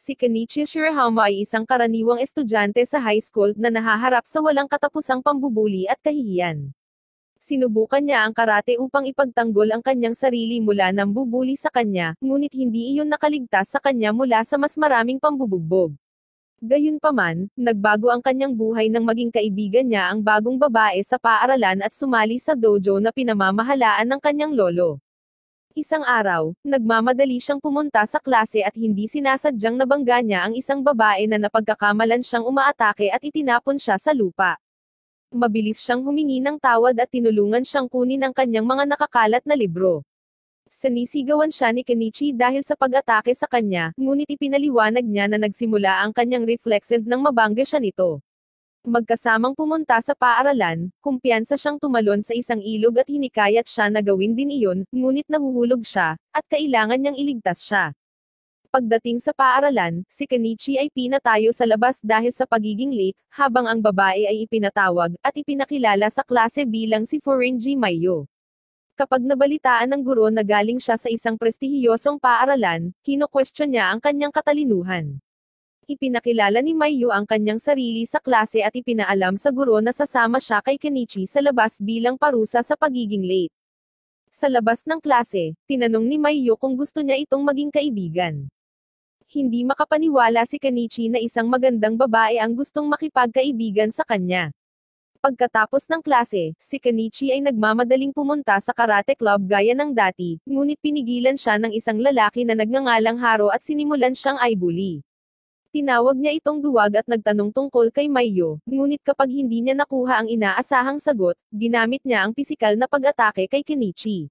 Si Kenichi Shirahama ay isang karaniwang estudyante sa high school na nahaharap sa walang katapusang pambubuli at kahihiyan. Sinubukan niya ang karate upang ipagtanggol ang kanyang sarili mula nang bubuli sa kanya, ngunit hindi iyon nakaligtas sa kanya mula sa mas maraming pambubugbog. Gayunpaman, nagbago ang kanyang buhay nang maging kaibigan niya ang bagong babae sa paaralan at sumali sa dojo na pinamamahalaan ng kanyang lolo. Isang araw, nagmamadali siyang pumunta sa klase at hindi sinasadyang nabangga niya ang isang babae na napagkakamalan siyang umaatake at itinapon siya sa lupa. Mabilis siyang humingi ng tawad at tinulungan siyang kunin ang kanyang mga nakakalat na libro. Sinisigawan siya ni Kenichi dahil sa pag-atake sa kanya, ngunit ipinaliwanag niya na nagsimula ang kanyang reflexes nang mabangga siya nito. Magkasamang pumunta sa paaralan, kumpiyansa siyang tumalon sa isang ilog at hinikayat siya na gawin din iyon, ngunit nahuhulog siya, at kailangan niyang iligtas siya. Pagdating sa paaralan, si Kenichi ay pinatayo sa labas dahil sa pagiging late, habang ang babae ay ipinatawag, at ipinakilala sa klase bilang si Furenji Maiyo. Kapag nabalitaan ng guro na galing siya sa isang prestihiyosong paaralan, kino-question niya ang kanyang katalinuhan. Ipinakilala ni Maiyo ang kanyang sarili sa klase at ipinaalam sa guro na sasama siya kay Kenichi sa labas bilang parusa sa pagiging late. Sa labas ng klase, tinanong ni Maiyo kung gusto niya itong maging kaibigan. Hindi makapaniwala si Kenichi na isang magandang babae ang gustong makipagkaibigan sa kanya. Pagkatapos ng klase, si Kenichi ay nagmamadaling pumunta sa karate club gaya ng dati, ngunit pinigilan siya ng isang lalaki na nagngangalang Haro at sinimulan siyang i-bully. Tinawag niya itong duwag at nagtanong tungkol kay Maiyo, ngunit kapag hindi niya nakuha ang inaasahang sagot, ginamit niya ang pisikal na pag-atake kay Kenichi.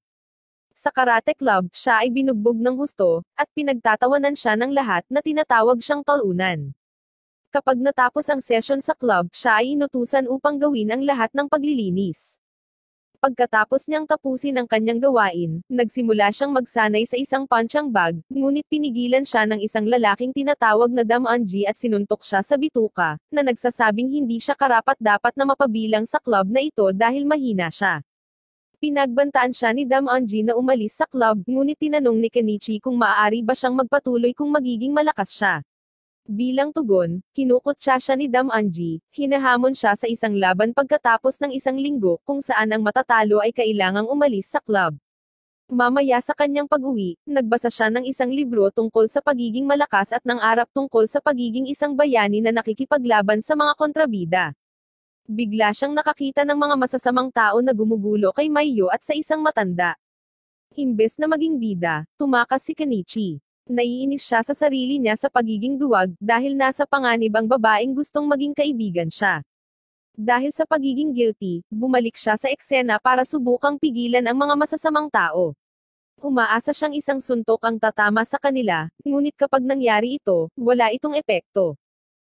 Sa karate club, siya ay binugbog ng husto, at pinagtatawanan siya ng lahat na tinatawag siyang talunan. Kapag natapos ang session sa club, siya ay inutusan upang gawin ang lahat ng paglilinis. Pagkatapos niyang tapusin ang kanyang gawain, nagsimula siyang magsanay sa isang punching bag, ngunit pinigilan siya ng isang lalaking tinatawag na Damanji at sinuntok siya sa bituka, na nagsasabing hindi siya karapat-dapat na mapabilang sa club na ito dahil mahina siya. Pinagbantaan siya ni Damanji na umalis sa club, ngunit tinanong ni Kenichi kung maaari ba siyang magpatuloy kung magiging malakas siya. Bilang tugon, kinukutya siya ni Damanji, hinahamon siya sa isang laban pagkatapos ng isang linggo, kung saan ang matatalo ay kailangang umalis sa club. Mamaya sa kanyang pag-uwi, nagbasa siya ng isang libro tungkol sa pagiging malakas at ng arap tungkol sa pagiging isang bayani na nakikipaglaban sa mga kontrabida. Bigla siyang nakakita ng mga masasamang tao na gumugulo kay Maiyo at sa isang matanda. Imbes na maging bida, tumakas si Kenichi. Naiinis siya sa sarili niya sa pagiging duwag, dahil nasa panganib ang babaeng gustong maging kaibigan siya. Dahil sa pagiging guilty, bumalik siya sa eksena para subukang pigilan ang mga masasamang tao. Umaasa siyang isang suntok ang tatama sa kanila, ngunit kapag nangyari ito, wala itong epekto.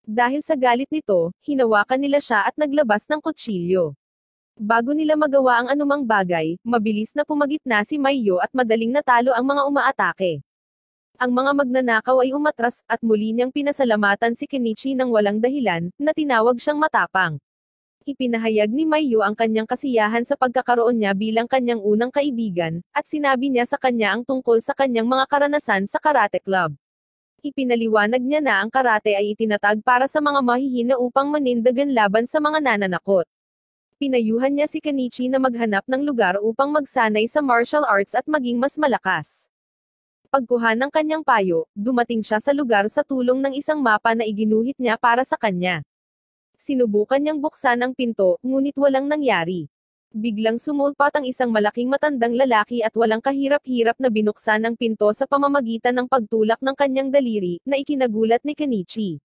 Dahil sa galit nito, hinawakan nila siya at naglabas ng kutsilyo. Bago nila magawa ang anumang bagay, mabilis na pumagitna si Maiyo at madaling natalo ang mga umaatake. Ang mga magnanakaw ay umatras, at muli niyang pinasalamatan si Kenichi ng walang dahilan, na tinawag siyang matapang. Ipinahayag ni Maiyo ang kanyang kasiyahan sa pagkakaroon niya bilang kanyang unang kaibigan, at sinabi niya sa kanya ang tungkol sa kanyang mga karanasan sa karate club. Ipinaliwanag niya na ang karate ay itinatag para sa mga mahihina upang manindagan laban sa mga nananakot. Pinayuhan niya si Kenichi na maghanap ng lugar upang magsanay sa martial arts at maging mas malakas. Pagkuha ng kanyang payo, dumating siya sa lugar sa tulong ng isang mapa na iginuhit niya para sa kanya. Sinubukan niyang buksan ang pinto, ngunit walang nangyari. Biglang sumulpat ang isang malaking matandang lalaki at walang kahirap-hirap na binuksan ang pinto sa pamamagitan ng pagtulak ng kanyang daliri, na ikinagulat ni Kenichi.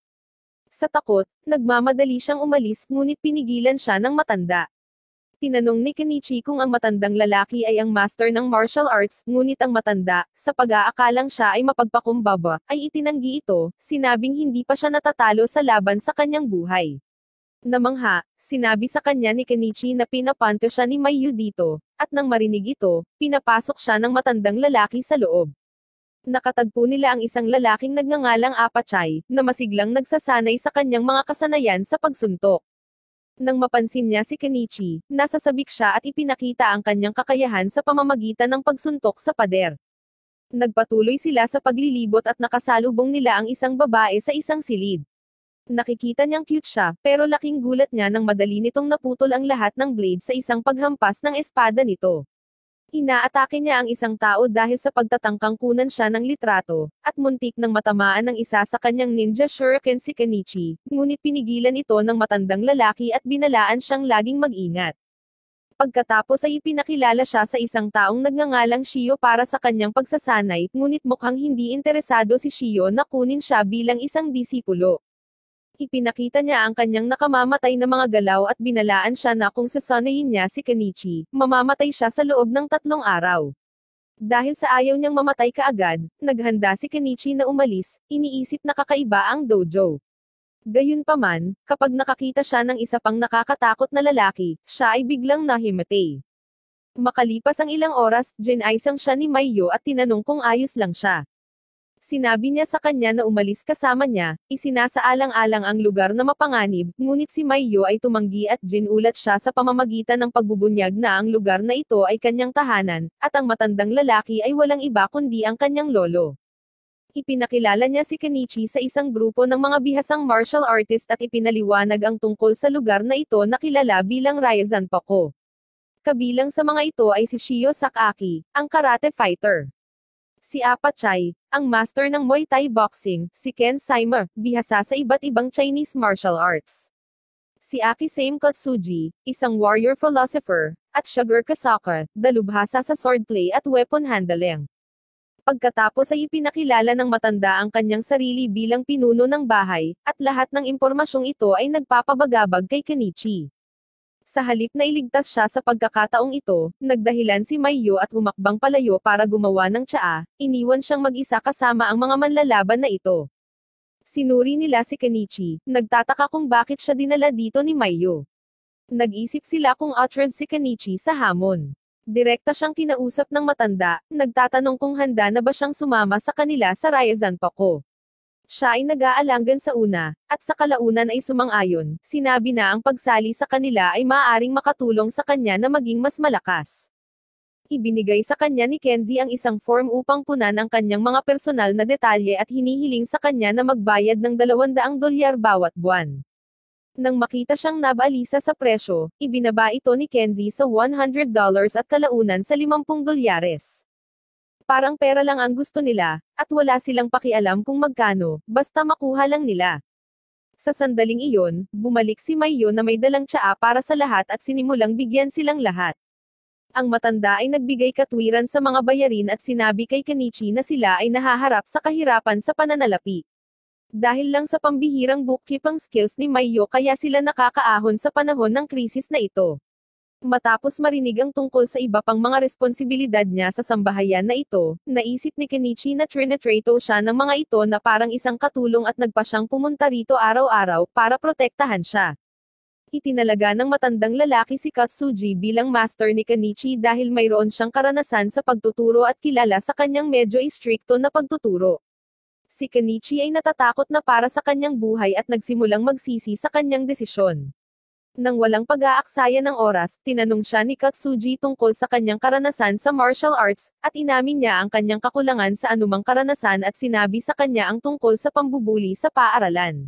Sa takot, nagmamadali siyang umalis, ngunit pinigilan siya ng matanda. Tinanong ni Kenichi kung ang matandang lalaki ay ang master ng martial arts, ngunit ang matanda, sa pag-aakalang siya ay mapagpakumbaba, ay itinanggi ito, sinabing hindi pa siya natatalo sa laban sa kanyang buhay. Namangha, sinabi sa kanya ni Kenichi na pinapanto siya ni Maiyo dito, at nang marinig ito, pinapasok siya ng matandang lalaki sa loob. Nakatagpo nila ang isang lalaking nagngangalang Apachay, na masiglang nagsasanay sa kanyang mga kasanayan sa pagsuntok. Nang mapansin niya si Kenichi, nasasabik siya at ipinakita ang kanyang kakayahan sa pamamagitan ng pagsuntok sa pader. Nagpatuloy sila sa paglilibot at nakasalubong nila ang isang babae sa isang silid. Nakikita niyang cute siya, pero laking gulat niya nang madali nitong naputol ang lahat ng blade sa isang paghampas ng espada nito. Inaatake niya ang isang tao dahil sa pagtatangkang kunan siya ng litrato, at muntik nang matamaan ng isa sa kanyang ninja shuriken si Kenichi, ngunit pinigilan ito ng matandang lalaki at binalaan siyang laging mag-ingat. Pagkatapos ay ipinakilala siya sa isang taong nagngangalang Shio para sa kanyang pagsasanay, ngunit mukhang hindi interesado si Shio na kunin siya bilang isang disipulo. Ipinakita niya ang kanyang nakamamatay na mga galaw at binalaan siya na kung sasanayin niya si Kenichi, mamamatay siya sa loob ng 3 araw. Dahil sa ayaw niyang mamatay kaagad, naghanda si Kenichi na umalis, iniisip na kakaiba ang dojo. Gayunpaman, kapag nakakita siya ng isa pang nakakatakot na lalaki, siya ay biglang nahimatay. Makalipas ang ilang oras, ginaisang siya ni Maiyo at tinanong kung ayos lang siya. Sinabi niya sa kanya na umalis kasama niya, isinasaalang-alang ang lugar na mapanganib, ngunit si Maiyo ay tumanggi at ginulat siya sa pamamagitan ng pagbubunyag na ang lugar na ito ay kanyang tahanan, at ang matandang lalaki ay walang iba kundi ang kanyang lolo. Ipinakilala niya si Kenichi sa isang grupo ng mga bihasang martial artist at ipinaliwanag ang tungkol sa lugar na ito na kilala bilang Ryazan Poko. Kabilang sa mga ito ay si Shio Sakaki, ang karate fighter. Si Apachay, ang master ng Muay Thai boxing, si Ken Saimer, bihasa sa iba't ibang Chinese martial arts. Si Aki Same Kotsuji, isang warrior philosopher, at Sugar Kasaka, dalubhasa sa swordplay at weapon handling. Pagkatapos ay ipinakilala ng matanda ang kanyang sarili bilang pinuno ng bahay, at lahat ng impormasyong ito ay nagpapabagabag kay Kenichi. Sa halip na iligtas siya sa pagkakataong ito, nagdahilan si Maiyo at humakbang palayo para gumawa ng tsaa, iniwan siyang mag-isa kasama ang mga manlalaban na ito. Sinuri nila si Kenichi, nagtataka kung bakit siya dinala dito ni Maiyo. Nag-isip sila kung outrage si Kenichi sa hamon. Direkta siyang kinausap ng matanda, nagtatanong kung handa na ba siyang sumama sa kanila sa Ryazan Poko. Siya ay nag-aalangan sa una, at sa kalaunan ay sumang-ayon, sinabi na ang pagsali sa kanila ay maaaring makatulong sa kanya na maging mas malakas. Ibinigay sa kanya ni Kenzie ang isang form upang punan ang kanyang mga personal na detalye at hinihiling sa kanya na magbayad ng $200 bawat buwan. Nang makita siyang nabalisa sa presyo, ibinaba ito ni Kenzie sa $100 at kalaunan sa $50. Parang pera lang ang gusto nila, at wala silang pakialam kung magkano, basta makuha lang nila. Sa sandaling iyon, bumalik si Maiyo na may dalang tsaa para sa lahat at sinimulang bigyan silang lahat. Ang matanda ay nagbigay katwiran sa mga bayarin at sinabi kay Kenichi na sila ay nahaharap sa kahirapan sa pananalapi. Dahil lang sa pambihirang bookkeeping skills ni Maiyo kaya sila nakakaahon sa panahon ng krisis na ito. Matapos marinig ang tungkol sa iba pang mga responsibilidad niya sa sambahayan na ito, naisip ni Kenichi na trinitrato siya ng mga ito na parang isang katulong at nagpa siyang pumunta rito araw-araw para protektahan siya. Itinalaga ng matandang lalaki si Katsuji bilang master ni Kenichi dahil mayroon siyang karanasan sa pagtuturo at kilala sa kanyang medyo istrikto na pagtuturo. Si Kenichi ay natatakot na para sa kanyang buhay at nagsimulang magsisi sa kanyang desisyon. Nang walang pag-aaksaya ng oras, tinanong siya ni Katsuji tungkol sa kanyang karanasan sa martial arts, at inamin niya ang kanyang kakulangan sa anumang karanasan at sinabi sa kanya ang tungkol sa pambubuli sa paaralan.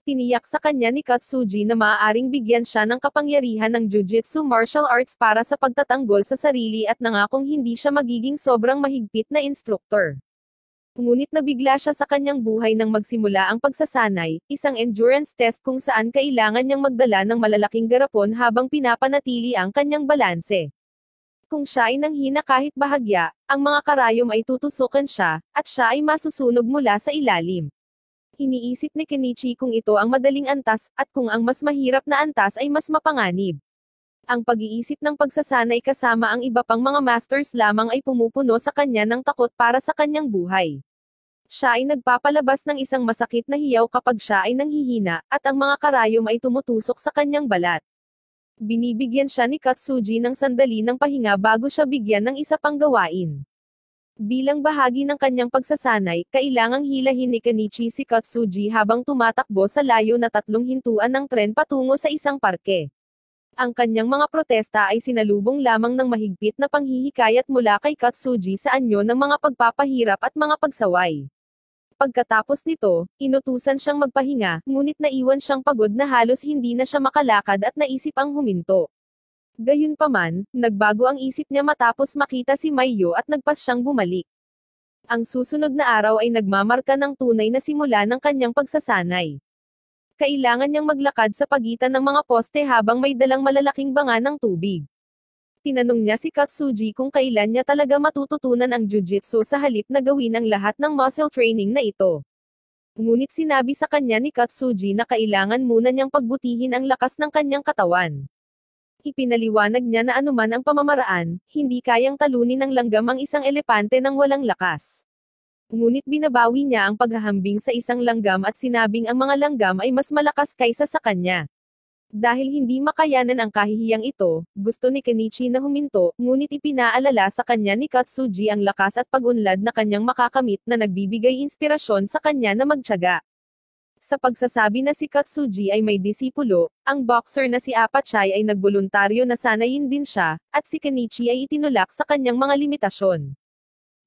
Tiniyak sa kanya ni Katsuji na maaaring bigyan siya ng kapangyarihan ng Jiu-Jitsu martial arts para sa pagtatanggol sa sarili at nangakong hindi siya magiging sobrang mahigpit na instruktor. Ngunit nabigla siya sa kanyang buhay nang magsimula ang pagsasanay, isang endurance test kung saan kailangan niyang magdala ng malalaking garapon habang pinapanatili ang kanyang balanse. Kung siya ay nanghina kahit bahagya, ang mga karayom ay tutusukan siya, at siya ay masusunog mula sa ilalim. Iniisip ni Kenichi kung ito ang madaling antas, at kung ang mas mahirap na antas ay mas mapanganib. Ang pag-iisip ng pagsasanay kasama ang iba pang mga masters lamang ay pumupuno sa kanya ng takot para sa kanyang buhay. Siya ay nagpapalabas ng isang masakit na hiyaw kapag siya ay nanghihina, at ang mga karayom ay tumutusok sa kanyang balat. Binibigyan siya ni Katsuji ng sandali ng pahinga bago siya bigyan ng isa pang gawain. Bilang bahagi ng kanyang pagsasanay, kailangang hilahin ni Kenichi si Katsuji habang tumatakbo sa layo na 3 hintuan ng tren patungo sa isang parke. Ang kanyang mga protesta ay sinalubong lamang ng mahigpit na panghihikayat mula kay Katsuji sa anyo ng mga pagpapahirap at mga pagsaway. Pagkatapos nito, inutusan siyang magpahinga, ngunit naiwan siyang pagod na halos hindi na siya makalakad at naisip ang huminto. Gayunpaman, nagbago ang isip niya matapos makita si Maiyo at nagpas siyang bumalik. Ang susunod na araw ay nagmamarka ng tunay na simula ng kanyang pagsasanay. Kailangan niyang maglakad sa pagitan ng mga poste habang may dalang malalaking banga ng tubig. Tinanong niya si Katsuji kung kailan niya talaga matututunan ang jujitsu sa halip na gawin ang lahat ng muscle training na ito. Ngunit sinabi sa kanya ni Katsuji na kailangan muna niyang pagbutihin ang lakas ng kanyang katawan. Ipinaliwanag niya na anuman ang pamamaraan, hindi kayang talunin ng langgam ang isang elepante ng walang lakas. Ngunit binabawi niya ang paghahambing sa isang langgam at sinabing ang mga langgam ay mas malakas kaysa sa kanya. Dahil hindi makayanan ang kahihiyang ito, gusto ni Kenichi na huminto, ngunit ipinaalala sa kanya ni Katsuji ang lakas at pag-unlad na kanyang makakamit na nagbibigay inspirasyon sa kanya na magtiyaga. Sa pagsasabi na si Katsuji ay may disipulo, ang boxer na si Apachai ay nagboluntaryo na sanayin din siya, at si Kenichi ay itinulak sa kanyang mga limitasyon.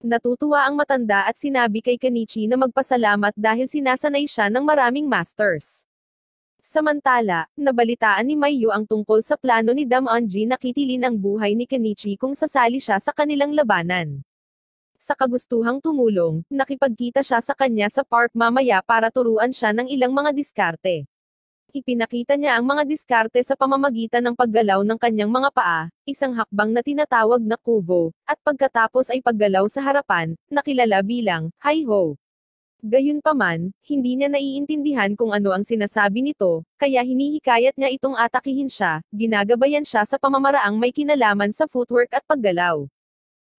Natutuwa ang matanda at sinabi kay Kenichi na magpasalamat dahil sinasanay siya ng maraming masters. Samantala, nabalitaan ni Maiyo ang tungkol sa plano ni Damonji na kitilin ang buhay ni Kenichi kung sasali siya sa kanilang labanan. Sa kagustuhang tumulong, nakipagkita siya sa kanya sa park mamaya para turuan siya ng ilang mga diskarte. Ipinakita niya ang mga diskarte sa pamamagitan ng paggalaw ng kanyang mga paa, isang hakbang na tinatawag na kubo, at pagkatapos ay paggalaw sa harapan, na kilala bilang hi-ho. Gayunpaman, hindi niya naiintindihan kung ano ang sinasabi nito, kaya hinihikayat niya itong atakihin siya, ginagabayan siya sa pamamaraang may kinalaman sa footwork at paggalaw.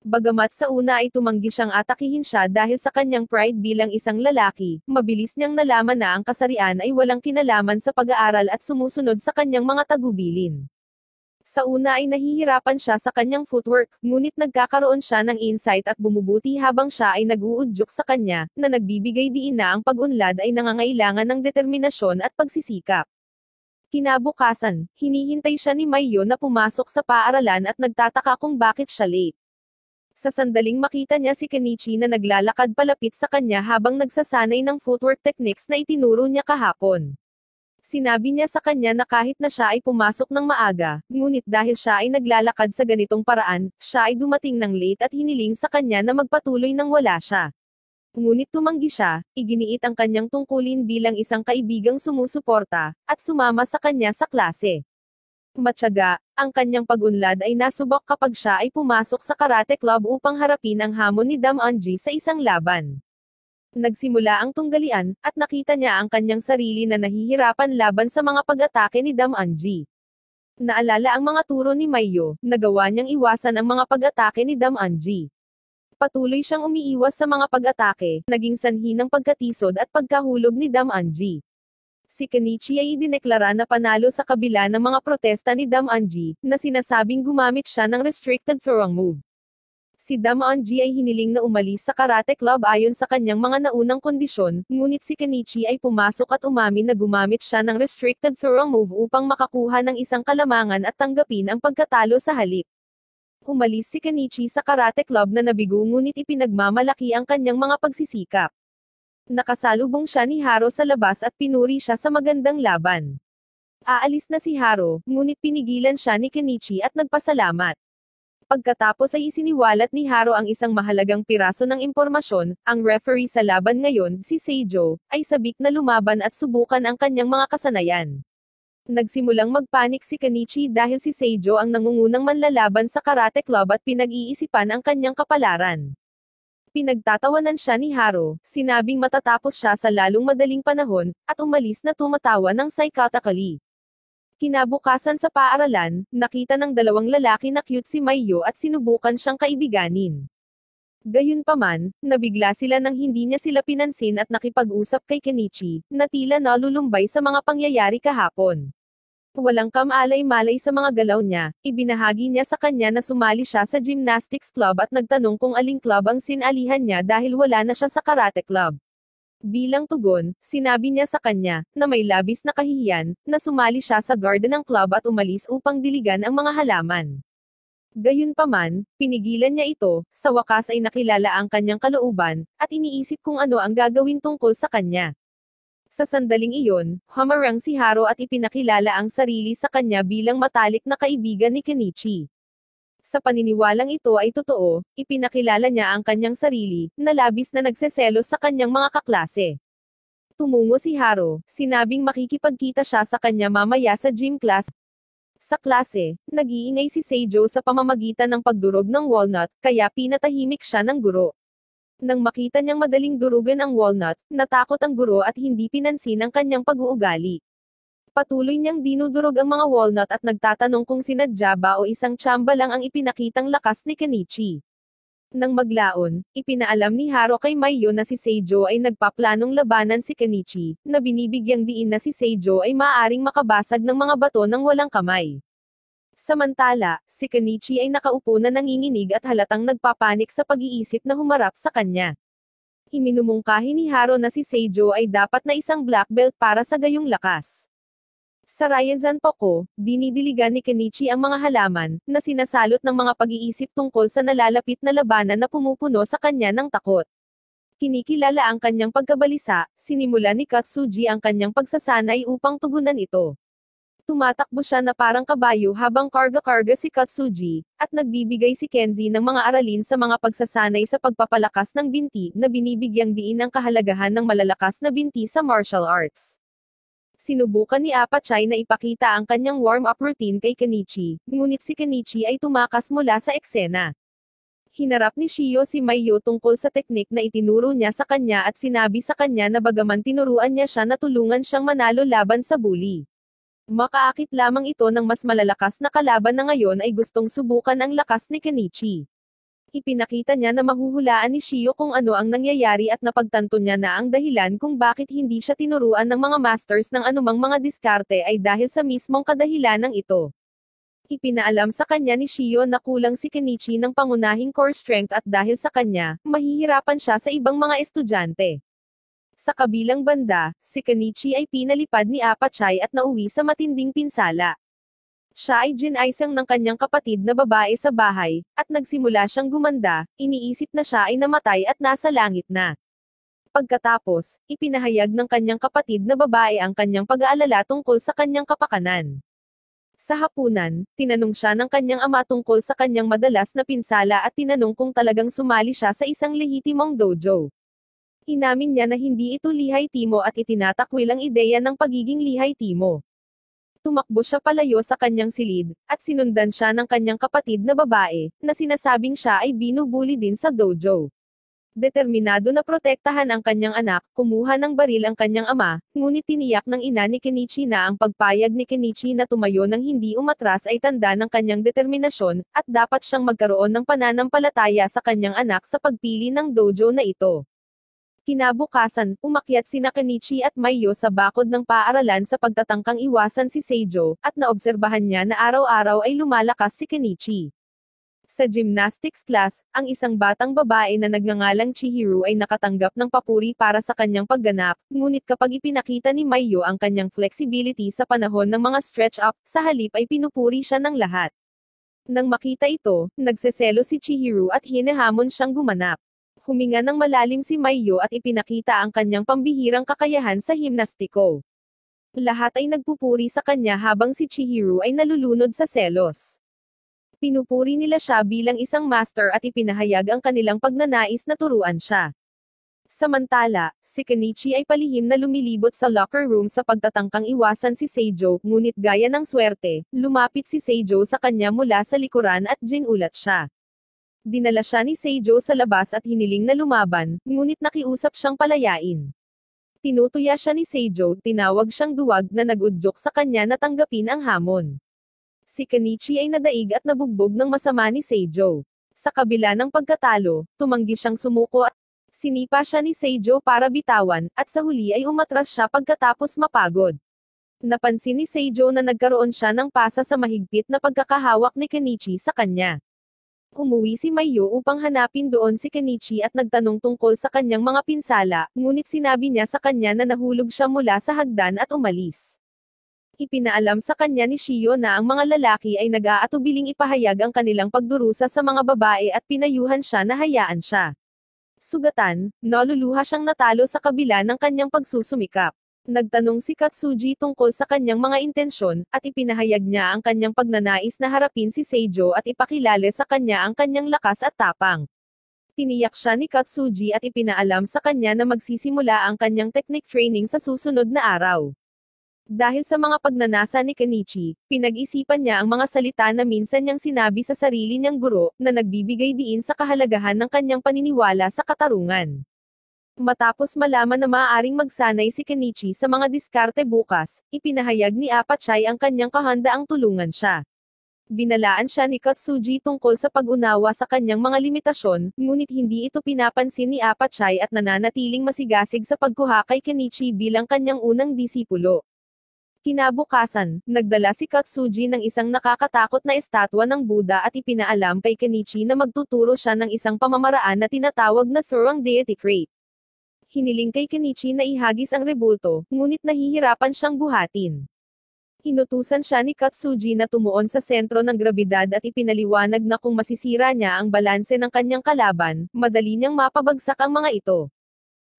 Bagamat sa una ay tumanggi siyang atakihin siya dahil sa kanyang pride bilang isang lalaki, mabilis niyang nalaman na ang kasarian ay walang kinalaman sa pag-aaral at sumusunod sa kanyang mga tagubilin. Sa una ay nahihirapan siya sa kanyang footwork, ngunit nagkakaroon siya ng insight at bumubuti habang siya ay nag-uudyok sa kanya, na nagbibigay diin na ang pag-unlad ay nangangailangan ng determinasyon at pagsisikap. Kinabukasan, hinihintay siya ni Maiyo na pumasok sa paaralan at nagtataka kung bakit siya late. Sa sandaling makita niya si Kenichi na naglalakad palapit sa kanya habang nagsasanay ng footwork techniques na itinuro niya kahapon. Sinabi niya sa kanya na kahit na siya ay pumasok ng maaga, ngunit dahil siya ay naglalakad sa ganitong paraan, siya ay dumating ng late at hiniling sa kanya na magpatuloy nang wala siya. Ngunit tumanggi siya, iginiit ang kanyang tungkulin bilang isang kaibigang sumusuporta, at sumama sa kanya sa klase. Matyaga, ang kanyang pag-unlad ay nasubok kapag siya ay pumasok sa karate club upang harapin ang hamon ni Damonji sa isang laban. Nagsimula ang tunggalian, at nakita niya ang kanyang sarili na nahihirapan laban sa mga pag-atake ni Damonji. Naalala ang mga turo ni Maiyo, nagawa niyang iwasan ang mga pag-atake ni Damonji. Patuloy siyang umiiwas sa mga pag-atake, naging sanhi ng pagkatisod at pagkahulog ni Damonji. Si Kenichi ay idineklara na panalo sa kabila ng mga protesta ni Damonji, na sinasabing gumamit siya ng restricted throwing move. Si Damonji ay hiniling na umalis sa karate club ayon sa kanyang mga naunang kondisyon, ngunit si Kenichi ay pumasok at umamin na gumamit siya ng restricted throwing move upang makakuha ng isang kalamangan at tanggapin ang pagkatalo sa halip. Umalis si Kenichi sa karate club na nabigo ngunit ipinagmamalaki ang kanyang mga pagsisikap. Nakasalubong siya ni Haro sa labas at pinuri siya sa magandang laban. Aalis na si Haro, ngunit pinigilan siya ni Kenichi at nagpasalamat. Pagkatapos ay isiniwalat ni Haro ang isang mahalagang piraso ng impormasyon, ang referee sa laban ngayon, si Seijo, ay sabik na lumaban at subukan ang kanyang mga kasanayan. Nagsimulang magpanik si Kenichi dahil si Seijo ang nangungunang manlalaban sa karate club at pinag-iisipan ang kanyang kapalaran. Pinagtatawanan siya ni Haro, sinabing matatapos siya sa lalong madaling panahon, at umalis na tumatawa ng psychotically. Kinabukasan sa paaralan, nakita ng dalawang lalaki na cute si Maiyo at sinubukan siyang kaibiganin. Gayunpaman, nabigla sila nang hindi niya sila pinansin at nakipag-usap kay Kenichi, na tila nalulumbay sa mga pangyayari kahapon. Walang kamalay-malay sa mga galaw niya, ibinahagi niya sa kanya na sumali siya sa gymnastics club at nagtanong kung aling club ang sinalihan niya dahil wala na siya sa karate club. Bilang tugon, sinabi niya sa kanya, na may labis na kahihiyan, na sumali siya sa garden ng club at umalis upang diligan ang mga halaman. Gayunpaman, pinigilan niya ito, sa wakas ay nakilala ang kanyang kalooban, at iniisip kung ano ang gagawin tungkol sa kanya. Sa sandaling iyon, humarang si Haro at ipinakilala ang sarili sa kanya bilang matalik na kaibigan ni Kenichi. Sa paniniwalang ito ay totoo, ipinakilala niya ang kanyang sarili, na labis na nagseselos sa kanyang mga kaklase. Tumungo si Haro, sinabing makikipagkita siya sa kanya mamaya sa gym class. Sa klase, nag-iingay si Seijo sa pamamagitan ng pagdurog ng walnut, kaya pinatahimik siya ng guro. Nang makita niyang madaling durugan ang walnut, natakot ang guro at hindi pinansin ang kanyang pag-uugali. Patuloy niyang dinudurog ang mga walnut at nagtatanong kung sinadya ba o isang tsamba lang ang ipinakitang lakas ni Kenichi. Nang maglaon, ipinaalam ni Haro kay Maiyo na si Seijo ay nagpaplanong labanan si Kenichi, na binibigyang diin na si Seijo ay maaaring makabasag ng mga bato ng walang kamay. Samantala, si Kenichi ay nakaupo na nanginginig at halatang nagpapanik sa pag-iisip na humarap sa kanya. Iminumungkahi ni Haro na si Seijo ay dapat na isang black belt para sa gayong lakas. Sa Ryazan Poko, dinidiligan ni Kenichi ang mga halaman, na sinasalot ng mga pag-iisip tungkol sa nalalapit na labanan na pumupuno sa kanya ng takot. Kinikilala ang kanyang pagkabalisa, sinimula ni Katsuji ang kanyang pagsasanay upang tugunan ito. Tumatakbo siya na parang kabayo habang karga-karga si Katsuji, at nagbibigay si Kenzi ng mga aralin sa mga pagsasanay sa pagpapalakas ng binti, na binibigyang diin ang kahalagahan ng malalakas na binti sa martial arts. Sinubukan ni Apachai na ipakita ang kanyang warm-up routine kay Kenichi, ngunit si Kenichi ay tumakas mula sa eksena. Hinarap ni Shio si Maiyo tungkol sa teknik na itinuro niya sa kanya at sinabi sa kanya na bagaman tinuruan niya siya na tulungan siyang manalo laban sa bully. Makaakit lamang ito ng mas malalakas na kalaban na ngayon ay gustong subukan ang lakas ni Kenichi. Ipinakita niya na mahuhulaan ni Shio kung ano ang nangyayari at napagtanto niya na ang dahilan kung bakit hindi siya tinuruan ng mga masters ng anumang mga diskarte ay dahil sa mismong kadahilanang ito. Ipinaalam sa kanya ni Shio na kulang si Kenichi ng pangunahing core strength at dahil sa kanya, mahihirapan siya sa ibang mga estudyante. Sa kabilang banda, si Kenichi ay pinalipad ni Apachai at nauwi sa matinding pinsala. Siya ay ginaisang ng kanyang kapatid na babae sa bahay, at nagsimula siyang gumanda, iniisip na siya ay namatay at nasa langit na. Pagkatapos, ipinahayag ng kanyang kapatid na babae ang kanyang pag-aalala tungkol sa kanyang kapakanan. Sa hapunan, tinanong siya ng kanyang ama tungkol sa kanyang madalas na pinsala at tinanong kung talagang sumali siya sa isang lehitimong dojo. Inamin niya na hindi ito lihai-timo at itinatakwil ang ideya ng pagiging lihai-timo. Tumakbo siya palayo sa kanyang silid, at sinundan siya ng kanyang kapatid na babae, na sinasabing siya ay binubuli din sa dojo. Determinado na protektahan ang kanyang anak, kumuha ng baril ang kanyang ama, ngunit tiniyak ng ina ni Kenichi na ang pagpayag ni Kenichi na tumayo ng hindi umatras ay tanda ng kanyang determinasyon, at dapat siyang magkaroon ng pananampalataya sa kanyang anak sa pagpili ng dojo na ito. Kinabukasan, umakyat sina Kenichi at Maiyo sa bakod ng paaralan sa pagtatangkang iwasan si Seijo, at naobserbahan niya na araw-araw ay lumalakas si Kenichi. Sa gymnastics class, ang isang batang babae na nagngangalang Chihiro ay nakatanggap ng papuri para sa kanyang pagganap, ngunit kapag ipinakita ni Maiyo ang kanyang flexibility sa panahon ng mga stretch-up, sa halip ay pinupuri siya ng lahat. Nang makita ito, nagseselo si Chihiro at hinahamon siyang gumanap. Huminga ng malalim si Maiyo at ipinakita ang kanyang pambihirang kakayahan sa himnastiko. Lahat ay nagpupuri sa kanya habang si Chihiro ay nalulunod sa selos. Pinupuri nila siya bilang isang master at ipinahayag ang kanilang pagnanais na turuan siya. Samantala, si Kenichi ay palihim na lumilibot sa locker room sa pagtatangkang iwasan si Seijo, ngunit gaya ng swerte, lumapit si Seijo sa kanya mula sa likuran at ginulat siya. Dinala siya ni Seijo sa labas at hiniling na lumaban, ngunit nakiusap siyang palayain. Tinutuya siya ni Seijo, tinawag siyang duwag na nag-udyok sa kanya na tanggapin ang hamon. Si Kenichi ay nadaig at nabugbog ng masama ni Seijo. Sa kabila ng pagkatalo, tumanggi siyang sumuko at sinipa siya ni Seijo para bitawan, at sa huli ay umatras siya pagkatapos mapagod. Napansin ni Seijo na nagkaroon siya ng pasa sa mahigpit na pagkakahawak ni Kenichi sa kanya. Umuwi si Mayo upang hanapin doon si Kenichi at nagtanong tungkol sa kanyang mga pinsala, ngunit sinabi niya sa kanya na nahulog siya mula sa hagdan at umalis. Ipinaalam sa kanya ni Shio na ang mga lalaki ay nag-aatubiling ipahayag ang kanilang pagdurusa sa mga babae at pinayuhan siya na hayaan siya. Sugatan, naluluha siyang natalo sa kabila ng kanyang pagsusumikap. Nagtanong si Katsuji tungkol sa kanyang mga intensyon, at ipinahayag niya ang kanyang pagnanais na harapin si Seijo at ipakilala sa kanya ang kanyang lakas at tapang. Tiniyak siya ni Katsuji at ipinaalam sa kanya na magsisimula ang kanyang technique training sa susunod na araw. Dahil sa mga pagnanasa ni Kenichi, pinag-isipan niya ang mga salita na minsan niyang sinabi sa sarili niyang guro, na nagbibigay diin sa kahalagahan ng kanyang paniniwala sa katarungan. Matapos malaman na maaaring magsanay si Kenichi sa mga diskarte bukas, ipinahayag ni Apachay ang kanyang kahandaang tulungan siya. Binalaan siya ni Katsuji tungkol sa pag-unawa sa kanyang mga limitasyon, ngunit hindi ito pinapansin ni Apachay at nananatiling masigasig sa pagkuha kay Kenichi bilang kanyang unang disipulo. Kinabukasan, nagdala si Katsuji ng isang nakakatakot na estatwa ng Buddha at ipinaalam kay Kenichi na magtuturo siya ng isang pamamaraan na tinatawag na Thurong Deity Crate. Hiniling kay Kenichi na ihagis ang rebulto, ngunit nahihirapan siyang buhatin. Inutusan siya ni Katsuji na tumuon sa sentro ng grabidad at ipinaliwanag na kung masisira niya ang balanse ng kanyang kalaban, madali niyang mapabagsak ang mga ito.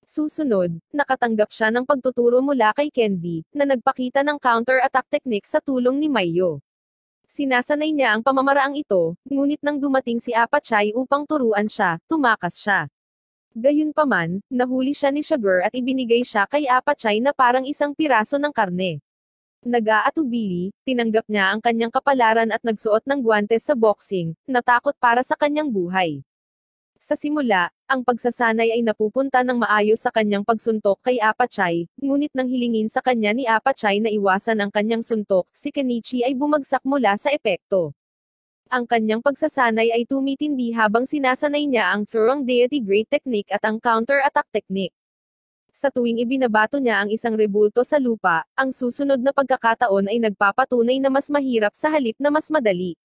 Susunod, nakatanggap siya ng pagtuturo mula kay Kenzie, na nagpakita ng counter-attack technique sa tulong ni Mayo. Sinasanay niya ang pamamaraang ito, ngunit nang dumating si Apachay upang turuan siya, tumakas siya. Gayunpaman, nahuli siya ni Sugar at ibinigay siya kay Apachay na parang isang piraso ng karne. Nag-aatubili, tinanggap niya ang kanyang kapalaran at nagsuot ng guwantes sa boxing, natakot para sa kanyang buhay. Sa simula, ang pagsasanay ay napupunta ng maayos sa kanyang pagsuntok kay Apachay, ngunit nang hilingin sa kanya ni Apachay na iwasan ang kanyang suntok, si Kenichi ay bumagsak mula sa epekto. Ang kanyang pagsasanay ay tumitindi habang sinasanay niya ang Thurong Deity Great Technique at ang Counter-Attack Technique. Sa tuwing ibinabato niya ang isang rebulto sa lupa, ang susunod na pagkakataon ay nagpapatunay na mas mahirap sa halip na mas madali.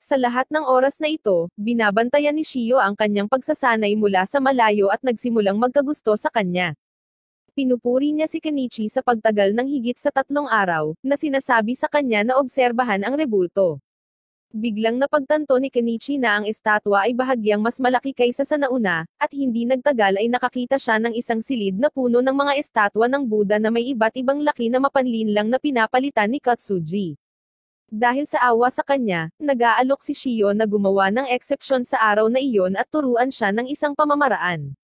Sa lahat ng oras na ito, binabantayan ni Shio ang kanyang pagsasanay mula sa malayo at nagsimulang magkagusto sa kanya. Pinupuri niya si Kenichi sa pagtagal ng higit sa 3 araw, na sinasabi sa kanya na obserbahan ang rebulto. Biglang napagtanto ni Kenichi na ang estatwa ay bahagyang mas malaki kaysa sa nauna, at hindi nagtagal ay nakakita siya ng isang silid na puno ng mga estatwa ng Buddha na may iba't ibang laki na mapanlinlang na pinapalitan ni Katsuji. Dahil sa awa sa kanya, nag-aalok si Shio na gumawa ng eksepsyon sa araw na iyon at turuan siya ng isang pamamaraan.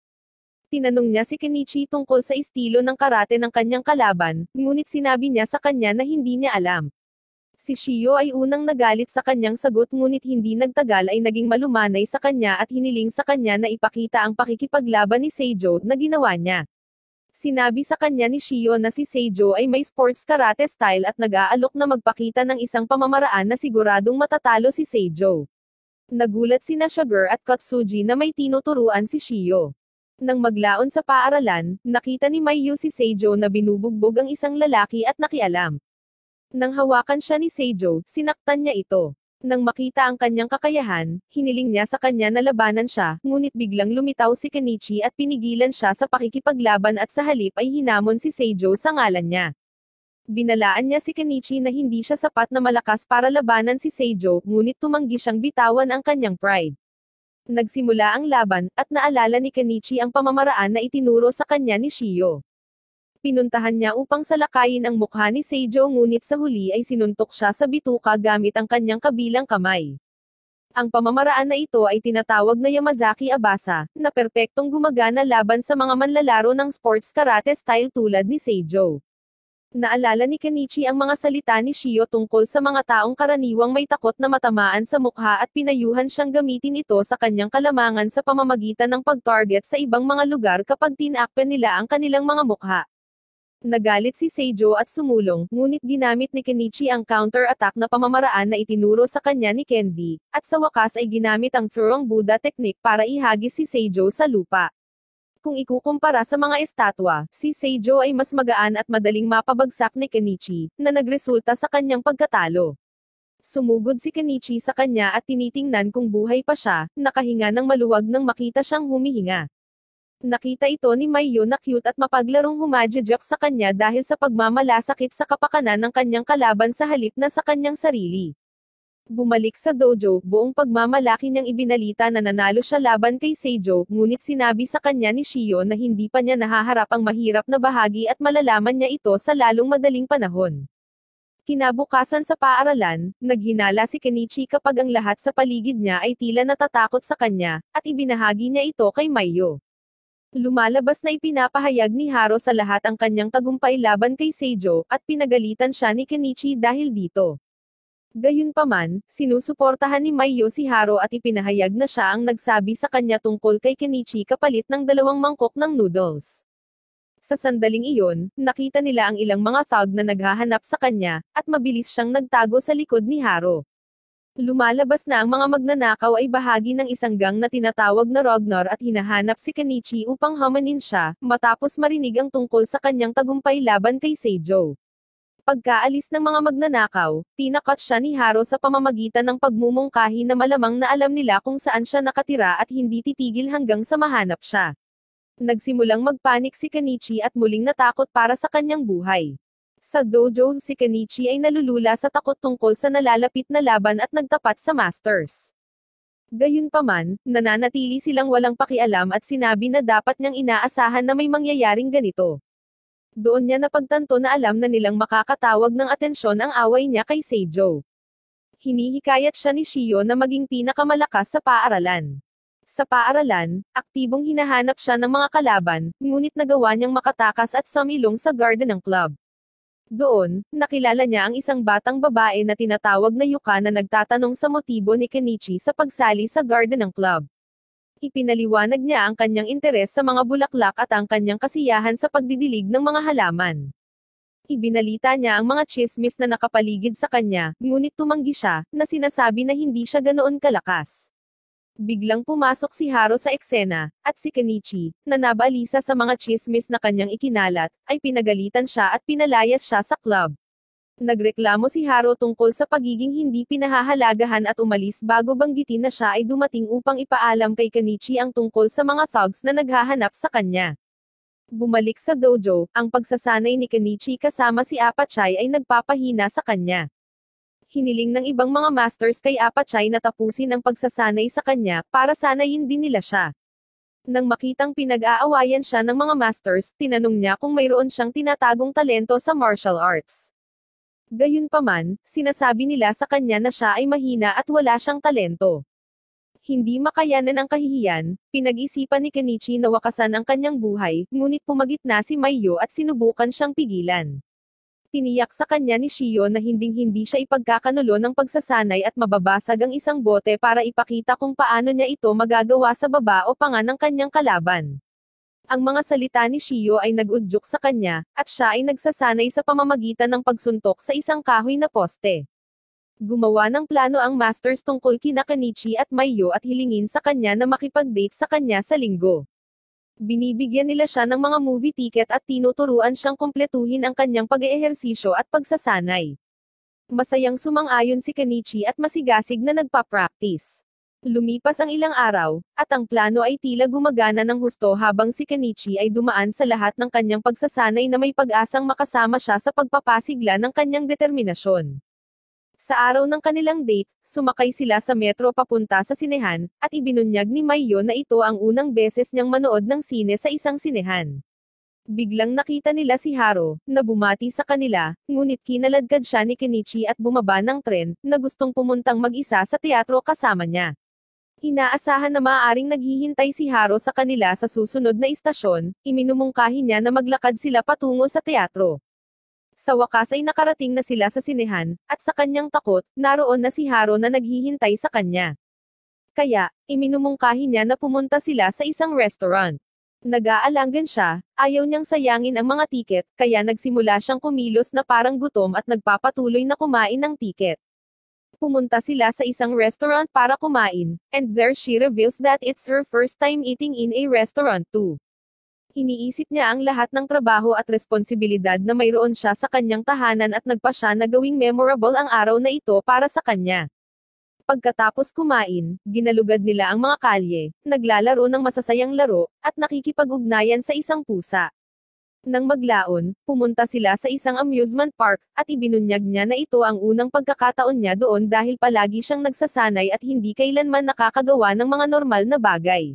Tinanong niya si Kenichi tungkol sa estilo ng karate ng kanyang kalaban, ngunit sinabi niya sa kanya na hindi niya alam. Si Shio ay unang nagalit sa kanyang sagot ngunit hindi nagtagal ay naging malumanay sa kanya at hiniling sa kanya na ipakita ang pakikipaglaban ni Seijo na ginawa niya. Sinabi sa kanya ni Shio na si Seijo ay may sports karate style at nag-aalok na magpakita ng isang pamamaraan na siguradong matatalo si Seijo. Nagulat sina Sugar at Katsuji na may tinuturuan si Shio. Nang maglaon sa paaralan, nakita ni Mayu si Seijo na binubugbog ang isang lalaki at nakialam. Nang hawakan siya ni Seijo, sinaktan niya ito. Nang makita ang kanyang kakayahan, hiniling niya sa kanya na labanan siya, ngunit biglang lumitaw si Kenichi at pinigilan siya sa pakikipaglaban at sa halip ay hinamon si Seijo sa ngalan niya. Binalaan niya si Kenichi na hindi siya sapat na malakas para labanan si Seijo, ngunit tumanggi siyang bitawan ang kanyang pride. Nagsimula ang laban, at naalala ni Kenichi ang pamamaraan na itinuro sa kanya ni Shio. Pinuntahan niya upang salakayin ang mukha ni Seijo ngunit sa huli ay sinuntok siya sa bituka gamit ang kanyang kabilang kamay. Ang pamamaraan na ito ay tinatawag na Yamazaki Abasa, na perpektong gumagana laban sa mga manlalaro ng sports karate style tulad ni Seijo. Naalala ni Kenichi ang mga salita ni Shio tungkol sa mga taong karaniwang may takot na matamaan sa mukha at pinayuhan siyang gamitin ito sa kanyang kalamangan sa pamamagitan ng pag-target sa ibang mga lugar kapag tinakpan nila ang kanilang mga mukha. Nagalit si Seijo at sumulong, ngunit ginamit ni Kenichi ang counter-attack na pamamaraan na itinuro sa kanya ni Kenzie, at sa wakas ay ginamit ang Thurong Buddha technique para ihagis si Seijo sa lupa. Kung ikukumpara sa mga estatwa, si Seijo ay mas magaan at madaling mapabagsak ni Kenichi, na nagresulta sa kanyang pagkatalo. Sumugod si Kenichi sa kanya at tinitingnan kung buhay pa siya, nakahinga ng maluwag nang makita siyang humihinga. Nakita ito ni Maiyo na cute at mapaglarong humadyadyok sa kanya dahil sa pagmamalasakit sa kapakanan ng kanyang kalaban sa halip na sa kanyang sarili. Bumalik sa dojo, buong pagmamalaki niyang ibinalita na nanalo siya laban kay Seijo, ngunit sinabi sa kanya ni Shio na hindi pa niya nahaharap ang mahirap na bahagi at malalaman niya ito sa lalong madaling panahon. Kinabukasan sa paaralan, naghinala si Kenichi kapag ang lahat sa paligid niya ay tila natatakot sa kanya, at ibinahagi niya ito kay Maiyo. Lumalabas na ipinapahayag ni Haro sa lahat ang kanyang tagumpay laban kay Seijo, at pinagalitan siya ni Kenichi dahil dito. Gayunpaman, sinusuportahan ni Maiyo si Haro at ipinahayag na siya ang nagsabi sa kanya tungkol kay Kenichi kapalit ng 2 mangkok ng noodles. Sa sandaling iyon, nakita nila ang ilang mga thug na naghahanap sa kanya, at mabilis siyang nagtago sa likod ni Haro. Lumalabas na ang mga magnanakaw ay bahagi ng isang gang na tinatawag na Ragnar at hinahanap si Kenichi upang hamanin siya, matapos marinig ang tungkol sa kanyang tagumpay laban kay Seijo. Pagkaalis ng mga magnanakaw, tinakot siya ni Haro sa pamamagitan ng pagmumungkahi na malamang na alam nila kung saan siya nakatira at hindi titigil hanggang sa mahanap siya. Nagsimulang magpanik si Kenichi at muling natakot para sa kanyang buhay. Sa dojo, si Kenichi ay nalulula sa takot tungkol sa nalalapit na laban at nagtapat sa masters. Gayunpaman, nananatili silang walang pakialam at sinabi na dapat niyang inaasahan na may mangyayaring ganito. Doon niya napagtanto na alam na nilang makakatawag ng atensyon ang away niya kay Seijo. Hinihikayat siya ni Shio na maging pinakamalakas sa paaralan. Sa paaralan, aktibong hinahanap siya ng mga kalaban, ngunit nagawa niyang makatakas at sumilong sa garden ng club. Doon, nakilala niya ang isang batang babae na tinatawag na Yuka na nagtatanong sa motibo ni Kenichi sa pagsali sa garden ng club. Ipinaliwanag niya ang kanyang interes sa mga bulaklak at ang kanyang kasiyahan sa pagdidilig ng mga halaman. Ibinalita niya ang mga tsismis na nakapaligid sa kanya, ngunit tumanggi siya, na sinasabi na hindi siya ganoon kalakas. Biglang pumasok si Haro sa eksena, at si Kenichi, na nabalisa sa mga tsismis na kanyang ikinalat, ay pinagalitan siya at pinalayas siya sa club. Nagreklamo si Haro tungkol sa pagiging hindi pinahahalagahan at umalis bago banggitin na siya ay dumating upang ipaalam kay Kenichi ang tungkol sa mga thugs na naghahanap sa kanya. Bumalik sa dojo, ang pagsasanay ni Kenichi kasama si Apachay ay nagpapahina sa kanya. Hiniling ng ibang mga masters kay Apachay na tapusin ang pagsasanay sa kanya, para sanayin din nila siya. Nang makitang pinag-aawayan siya ng mga masters, tinanong niya kung mayroon siyang tinatagong talento sa martial arts. Gayunpaman, sinasabi nila sa kanya na siya ay mahina at wala siyang talento. Hindi makayanan ang kahihiyan, pinag-isipan ni Kenichi na wakasan ang kanyang buhay, ngunit pumagitna si Maiyo at sinubukan siyang pigilan. Tiniyak sa kanya ni Shio na hinding-hindi siya ipagkakanulo ng pagsasanay at mababasag ang isang bote para ipakita kung paano niya ito magagawa sa baba o panga ng kanyang kalaban. Ang mga salita ni Shio ay nag-udyok sa kanya, at siya ay nagsasanay sa pamamagitan ng pagsuntok sa isang kahoy na poste. Gumawa ng plano ang masters tungkol kina Kenichi at Maiyo at hilingin sa kanya na makipag-date sa kanya sa linggo. Binibigyan nila siya ng mga movie ticket at tinuturuan siyang kumpletuhin ang kanyang pag-eehersisyo at pagsasanay. Masayang sumang-ayon si Kenichi at masigasig na nagpa-practice. Lumipas ang ilang araw, at ang plano ay tila gumagana ng husto habang si Kenichi ay dumaan sa lahat ng kanyang pagsasanay na may pag-asang makasama siya sa pagpapasigla ng kanyang determinasyon. Sa araw ng kanilang date, sumakay sila sa metro papunta sa sinehan, at ibinunyag ni Maiyo na ito ang unang beses niyang manood ng sine sa isang sinehan. Biglang nakita nila si Haro, na bumati sa kanila, ngunit kinaladkad siya ni Kenichi at bumaba ng tren, na gustong pumuntang mag-isa sa teatro kasama niya. Inaasahan na maaaring naghihintay si Haro sa kanila sa susunod na istasyon, iminumungkahi niya na maglakad sila patungo sa teatro. Sa wakas ay nakarating na sila sa sinehan, at sa kanyang takot, naroon na si Haro na naghihintay sa kanya. Kaya, iminumungkahi niya na pumunta sila sa isang restaurant. Nag-aalangan siya, ayaw niyang sayangin ang mga tiket, kaya nagsimula siyang kumilos na parang gutom at nagpapatuloy na kumain ng tiket. Pumunta sila sa isang restaurant para kumain, and there she reveals that it's her first time eating in a restaurant too. Iniisip niya ang lahat ng trabaho at responsibilidad na mayroon siya sa kanyang tahanan at nagpa siya na gawing memorable ang araw na ito para sa kanya. Pagkatapos kumain, ginalugad nila ang mga kalye, naglalaro ng masasayang laro, at nakikipag-ugnayan sa isang pusa. Nang maglaon, pumunta sila sa isang amusement park, at ibinunyag niya na ito ang unang pagkakataon niya doon dahil palagi siyang nagsasanay at hindi kailanman nakakagawa ng mga normal na bagay.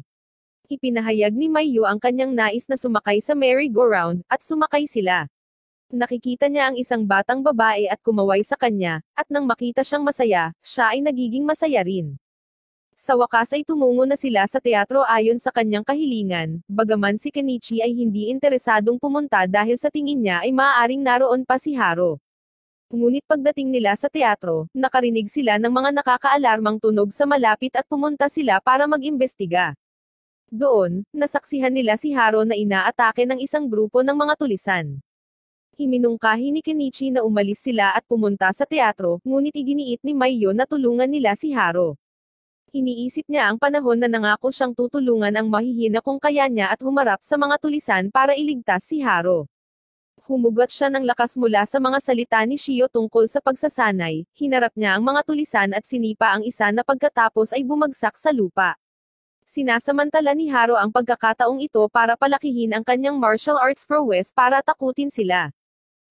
Ipinahayag ni Mayu ang kanyang nais na sumakay sa merry-go-round, at sumakay sila. Nakikita niya ang isang batang babae at kumaway sa kanya, at nang makita siyang masaya, siya ay nagiging masaya rin. Sa wakas ay tumungo na sila sa teatro ayon sa kanyang kahilingan, bagaman si Kenichi ay hindi interesadong pumunta dahil sa tingin niya ay maaaring naroon pa si Haro. Ngunit pagdating nila sa teatro, nakarinig sila ng mga nakakaalarmang tunog sa malapit at pumunta sila para mag-imbestiga. Doon, nasaksihan nila si Haro na inaatake ng isang grupo ng mga tulisan. Iminungkahi ni Kenichi na umalis sila at pumunta sa teatro, ngunit iginiit ni Mayu na tulungan nila si Haro. Iniisip niya ang panahon na nangako siyang tutulungan ang mahihina kung kaya niya at humarap sa mga tulisan para iligtas si Haro. Humugot siya ng lakas mula sa mga salita ni Shio tungkol sa pagsasanay, hinarap niya ang mga tulisan at sinipa ang isa na pagkatapos ay bumagsak sa lupa. Sinasamantala ni Haro ang pagkakataong ito para palakihin ang kanyang martial arts prowess para takutin sila.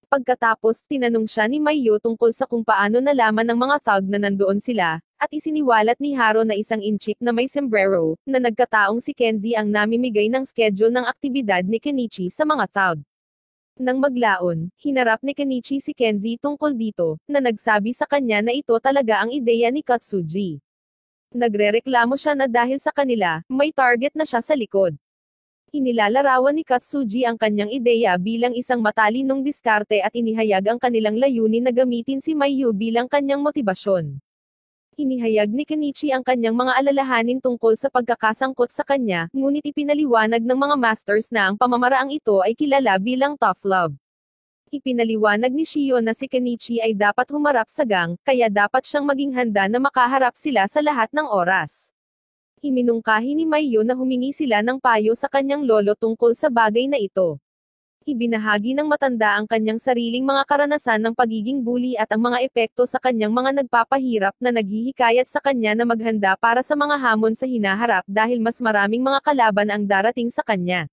Pagkatapos, tinanong siya ni Mayu tungkol sa kung paano nalaman ng mga thug na nandoon sila, at isiniwalat ni Haro na isang inchik na may sombrero, na nagkataong si Kenzie ang namimigay ng schedule ng aktibidad ni Kenichi sa mga thug. Nang maglaon, hinarap ni Kenichi si Kenzie tungkol dito, na nagsabi sa kanya na ito talaga ang ideya ni Katsuji. Nagrereklamo siya na dahil sa kanila, may target na siya sa likod. Inilalarawan ni Katsuji ang kanyang ideya bilang isang matalinong diskarte at inihayag ang kanilang layunin na gamitin si Mayu bilang kanyang motibasyon. Inihayag ni Kenichi ang kanyang mga alalahanin tungkol sa pagkakasangkot sa kanya, ngunit ipinaliwanag ng mga masters na ang pamamaraang ito ay kilala bilang tough love. Ipinaliwanag ni Shio na si Kenichi ay dapat humarap sa gang, kaya dapat siyang maging handa na makaharap sila sa lahat ng oras. Iminungkahi ni Mayu na humingi sila ng payo sa kanyang lolo tungkol sa bagay na ito. Ibinahagi ng matanda ang kanyang sariling mga karanasan ng pagiging bully at ang mga epekto sa kanyang mga nagpapahirap na naghihikayat sa kanya na maghanda para sa mga hamon sa hinaharap dahil mas maraming mga kalaban ang darating sa kanya.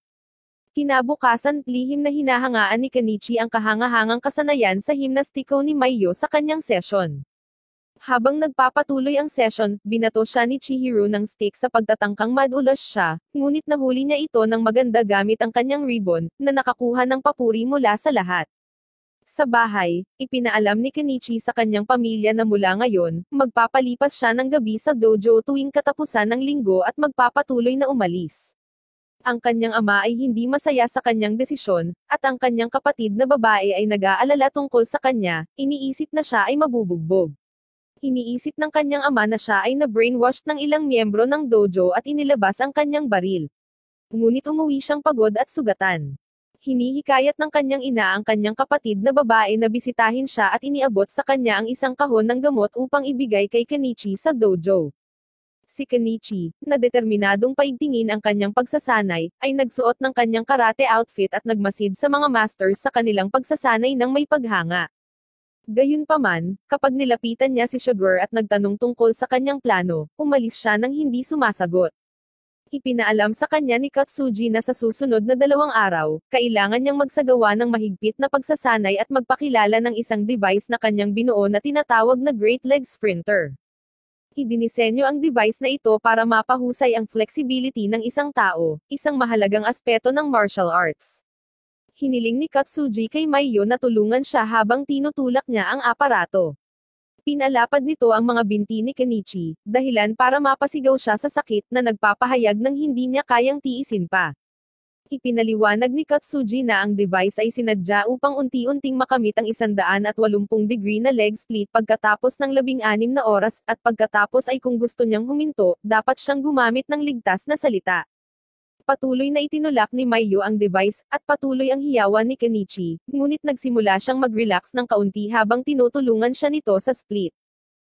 Kinabukasan, lihim na hinahangaan ni Kenichi ang kahangahangang kasanayan sa himnastiko ni Mayu sa kanyang session. Habang nagpapatuloy ang session, binato siya ni Chihiro ng stick sa pagtatangkang madulas siya, ngunit nahuli niya ito ng maganda gamit ang kanyang ribbon, na nakakuha ng papuri mula sa lahat. Sa bahay, ipinaalam ni Kenichi sa kanyang pamilya na mula ngayon, magpapalipas siya ng gabi sa dojo tuwing katapusan ng linggo at magpapatuloy na umalis. Ang kanyang ama ay hindi masaya sa kanyang desisyon, at ang kanyang kapatid na babae ay nag-aalala tungkol sa kanya, iniisip na siya ay mabubugbog. Iniisip ng kanyang ama na siya ay na-brainwash ng ilang miyembro ng dojo at inilabas ang kanyang baril. Ngunit umuwi siyang pagod at sugatan. Hinihikayat ng kanyang ina ang kanyang kapatid na babae na bisitahin siya at iniabot sa kanya ang isang kahon ng gamot upang ibigay kay Kenichi sa dojo. Si Kenichi, na determinadong paigtingin ang kanyang pagsasanay, ay nagsuot ng kanyang karate outfit at nagmasid sa mga masters sa kanilang pagsasanay ng may paghanga. Gayunpaman, kapag nilapitan niya si Sugar at nagtanong tungkol sa kanyang plano, umalis siya nang hindi sumasagot. Ipinaalam sa kanya ni Katsuji na sa susunod na 2 araw, kailangan niyang magsagawa ng mahigpit na pagsasanay at magpakilala ng isang device na kanyang binuo na tinatawag na Great Leg Sprinter. Idinisenyo ang device na ito para mapahusay ang flexibility ng isang tao, isang mahalagang aspeto ng martial arts. Hiniling ni Katsuji kay Mayu na tulungan siya habang tinutulak niya ang aparato. Pinalapad nito ang mga binti ni Kenichi, dahilan para mapasigaw siya sa sakit na nagpapahayag ng hindi niya kayang tiisin pa. Ipinaliwanag ni Katsuji na ang device ay sinadya upang unti-unting makamit ang 180° na leg split pagkatapos ng 16 na oras, at pagkatapos ay kung gusto niyang huminto, dapat siyang gumamit ng ligtas na salita. Patuloy na itinulak ni Mayu ang device, at patuloy ang hiyawan ni Kenichi, ngunit nagsimula siyang mag-relax ng kaunti habang tinutulungan siya nito sa split.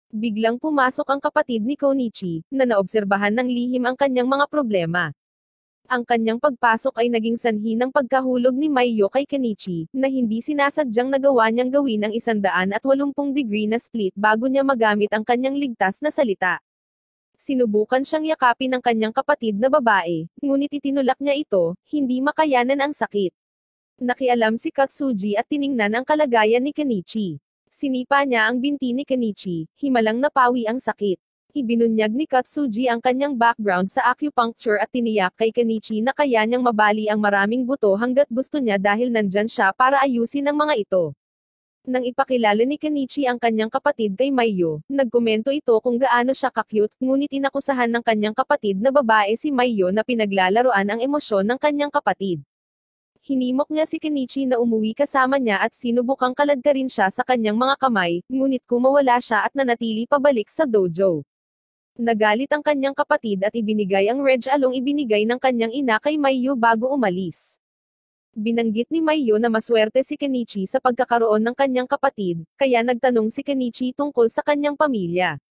Biglang pumasok ang kapatid ni Konichi, na naobserbahan ng lihim ang kanyang mga problema. Ang kanyang pagpasok ay naging sanhi ng pagkahulog ni Maiyo kay Kenichi, na hindi sinasadyang nagawa niyang gawin ang 180 degree na split bago niya magamit ang kanyang ligtas na salita. Sinubukan siyang yakapin ng kanyang kapatid na babae, ngunit itinulak niya ito, hindi makayanan ang sakit. Nakialam si Katsuji at tiningnan ang kalagayan ni Kenichi. Sinipa niya ang binti ni Kenichi, himalang napawi ang sakit. Ibinunyag ni Katsuji ang kanyang background sa acupuncture at tiniyak kay Kenichi na kaya niyang mabali ang maraming buto hanggat gusto niya dahil nandyan siya para ayusin ang mga ito. Nang ipakilala ni Kenichi ang kanyang kapatid kay Maiyo, nagkomento ito kung gaano siya ka-cute, ngunit inakusahan ng kanyang kapatid na babae si Maiyo na pinaglalaroan ang emosyon ng kanyang kapatid. Hinimok niya si Kenichi na umuwi kasama niya at sinubukang kaladkarin siya sa kanyang mga kamay, ngunit kumawala siya at nanatili pabalik sa dojo. Nagalit ang kanyang kapatid at ibinigay ang regalong ibinigay ng kanyang ina kay Maiyo bago umalis. Binanggit ni Maiyo na maswerte si Kenichi sa pagkakaroon ng kanyang kapatid, kaya nagtanong si Kenichi tungkol sa kanyang pamilya.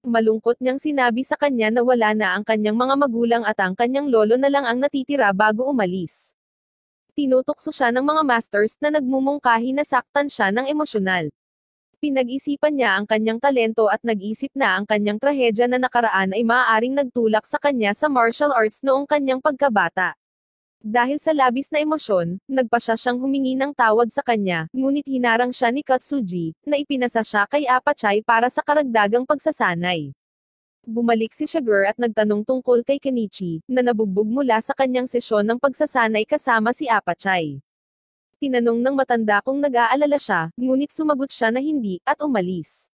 Malungkot niyang sinabi sa kanya na wala na ang kanyang mga magulang at ang kanyang lolo na lang ang natitira bago umalis. Tinutokso siya ng mga masters na nagmumungkahi na saktan siya ng emosyonal. Pinag-isipan niya ang kanyang talento at nag-isip na ang kanyang trahedya na nakaraan ay maaaring nagtulak sa kanya sa martial arts noong kanyang pagkabata. Dahil sa labis na emosyon, nagpa siya siyang humingi ng tawad sa kanya, ngunit hinarang siya ni Katsuji, na ipinasa siya kay Apachay para sa karagdagang pagsasanay. Bumalik si Sugar at nagtanong tungkol kay Kenichi, na nabugbog mula sa kanyang sesyon ng pagsasanay kasama si Apachay. Tinanong ng matanda kung nag-aalala siya, ngunit sumagot siya na hindi, at umalis.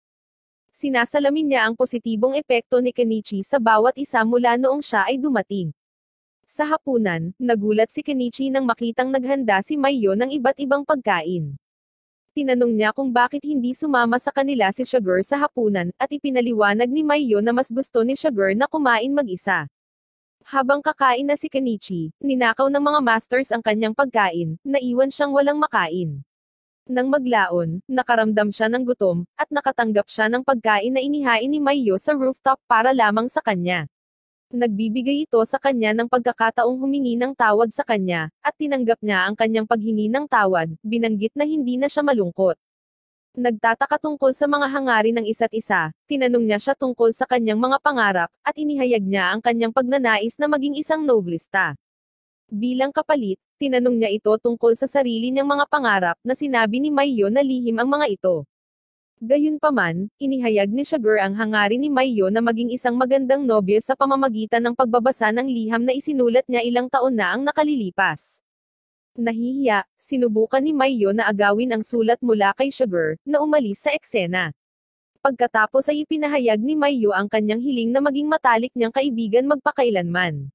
Sinasalamin niya ang positibong epekto ni Kenichi sa bawat isa mula noong siya ay dumating. Sa hapunan, nagulat si Kenichi nang makitang naghanda si Maiyo ng iba't ibang pagkain. Tinanong niya kung bakit hindi sumama sa kanila si Sugar sa hapunan, at ipinaliwanag ni Maiyo na mas gusto ni Sugar na kumain mag-isa. Habang kakain na si Kenichi, ninakaw ng mga masters ang kanyang pagkain, naiwan siyang walang makain. Nang maglaon, nakaramdam siya ng gutom, at nakatanggap siya ng pagkain na inihain ni Maiyo sa rooftop para lamang sa kanya. Nagbibigay ito sa kanya ng pagkakataong humingi ng tawad sa kanya, at tinanggap niya ang kanyang paghingi ng tawad, binanggit na hindi na siya malungkot. Nagtataka tungkol sa mga hangarin ng isa't isa, tinanong niya siya tungkol sa kanyang mga pangarap, at inihayag niya ang kanyang pagnanais na maging isang novelista. Bilang kapalit, tinanong niya ito tungkol sa sarili niyang mga pangarap na sinabi ni Maiyo na lihim ang mga ito. Gayunpaman, inihayag ni Sugar ang hangarin ni Maiyo na maging isang magandang nobya sa pamamagitan ng pagbabasa ng liham na isinulat niya ilang taon na ang nakalilipas. Nahihiya, sinubukan ni Maiyo na agawin ang sulat mula kay Sugar, na umalis sa eksena. Pagkatapos ay ipinahayag ni Maiyo ang kanyang hiling na maging matalik niyang kaibigan magpakailanman.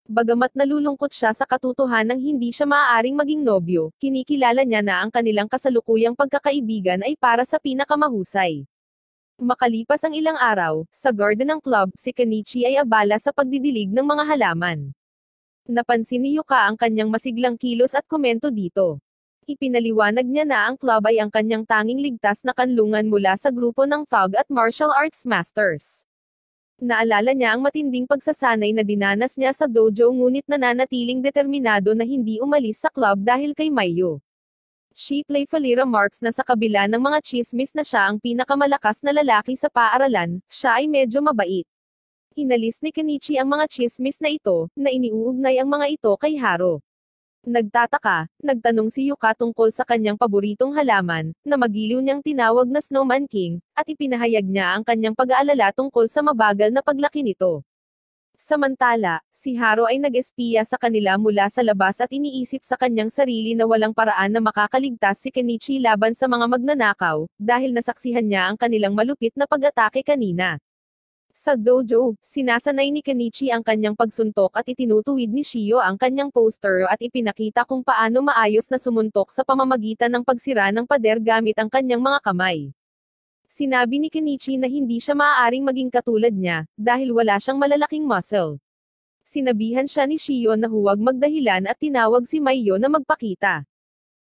Bagamat nalulungkot siya sa katotohanang hindi siya maaaring maging nobyo, kinikilala niya na ang kanilang kasalukuyang pagkakaibigan ay para sa pinakamahusay. Makalipas ang ilang araw, sa garden ng club, si Kenichi ay abala sa pagdidilig ng mga halaman. Napansin ni Yuka ang kanyang masiglang kilos at komento dito. Ipinaliwanag niya na ang club ay ang kanyang tanging ligtas na kanlungan mula sa grupo ng Thug at Martial Arts Masters. Naalala niya ang matinding pagsasanay na dinanas niya sa dojo ngunit nananatiling determinado na hindi umalis sa club dahil kay Maiyo. She playfully remarks na sa kabila ng mga chismis na siya ang pinakamalakas na lalaki sa paaralan, siya ay medyo mabait. Inalis ni Kenichi ang mga chismis na ito, na iniuugnay ang mga ito kay Haro. Nagtataka, nagtanong si Yuka tungkol sa kanyang paboritong halaman, na magiliw niyang tinawag na Snowman King, at ipinahayag niya ang kanyang pag-aalala tungkol sa mabagal na paglaki nito. Samantala, si Haro ay nag-espiya sa kanila mula sa labas at iniisip sa kanyang sarili na walang paraan na makakaligtas si Kenichi laban sa mga magnanakaw, dahil nasaksihan niya ang kanilang malupit na pag-atake kanina. Sa dojo, sinasanay ni Kenichi ang kanyang pagsuntok at itinutuwid ni Shio ang kanyang poster at ipinakita kung paano maayos na sumuntok sa pamamagitan ng pagsira ng pader gamit ang kanyang mga kamay. Sinabi ni Kenichi na hindi siya maaaring maging katulad niya, dahil wala siyang malalaking muscle. Sinabihan siya ni Shio na huwag magdahilan at tinawag si Maiyo na magpakita.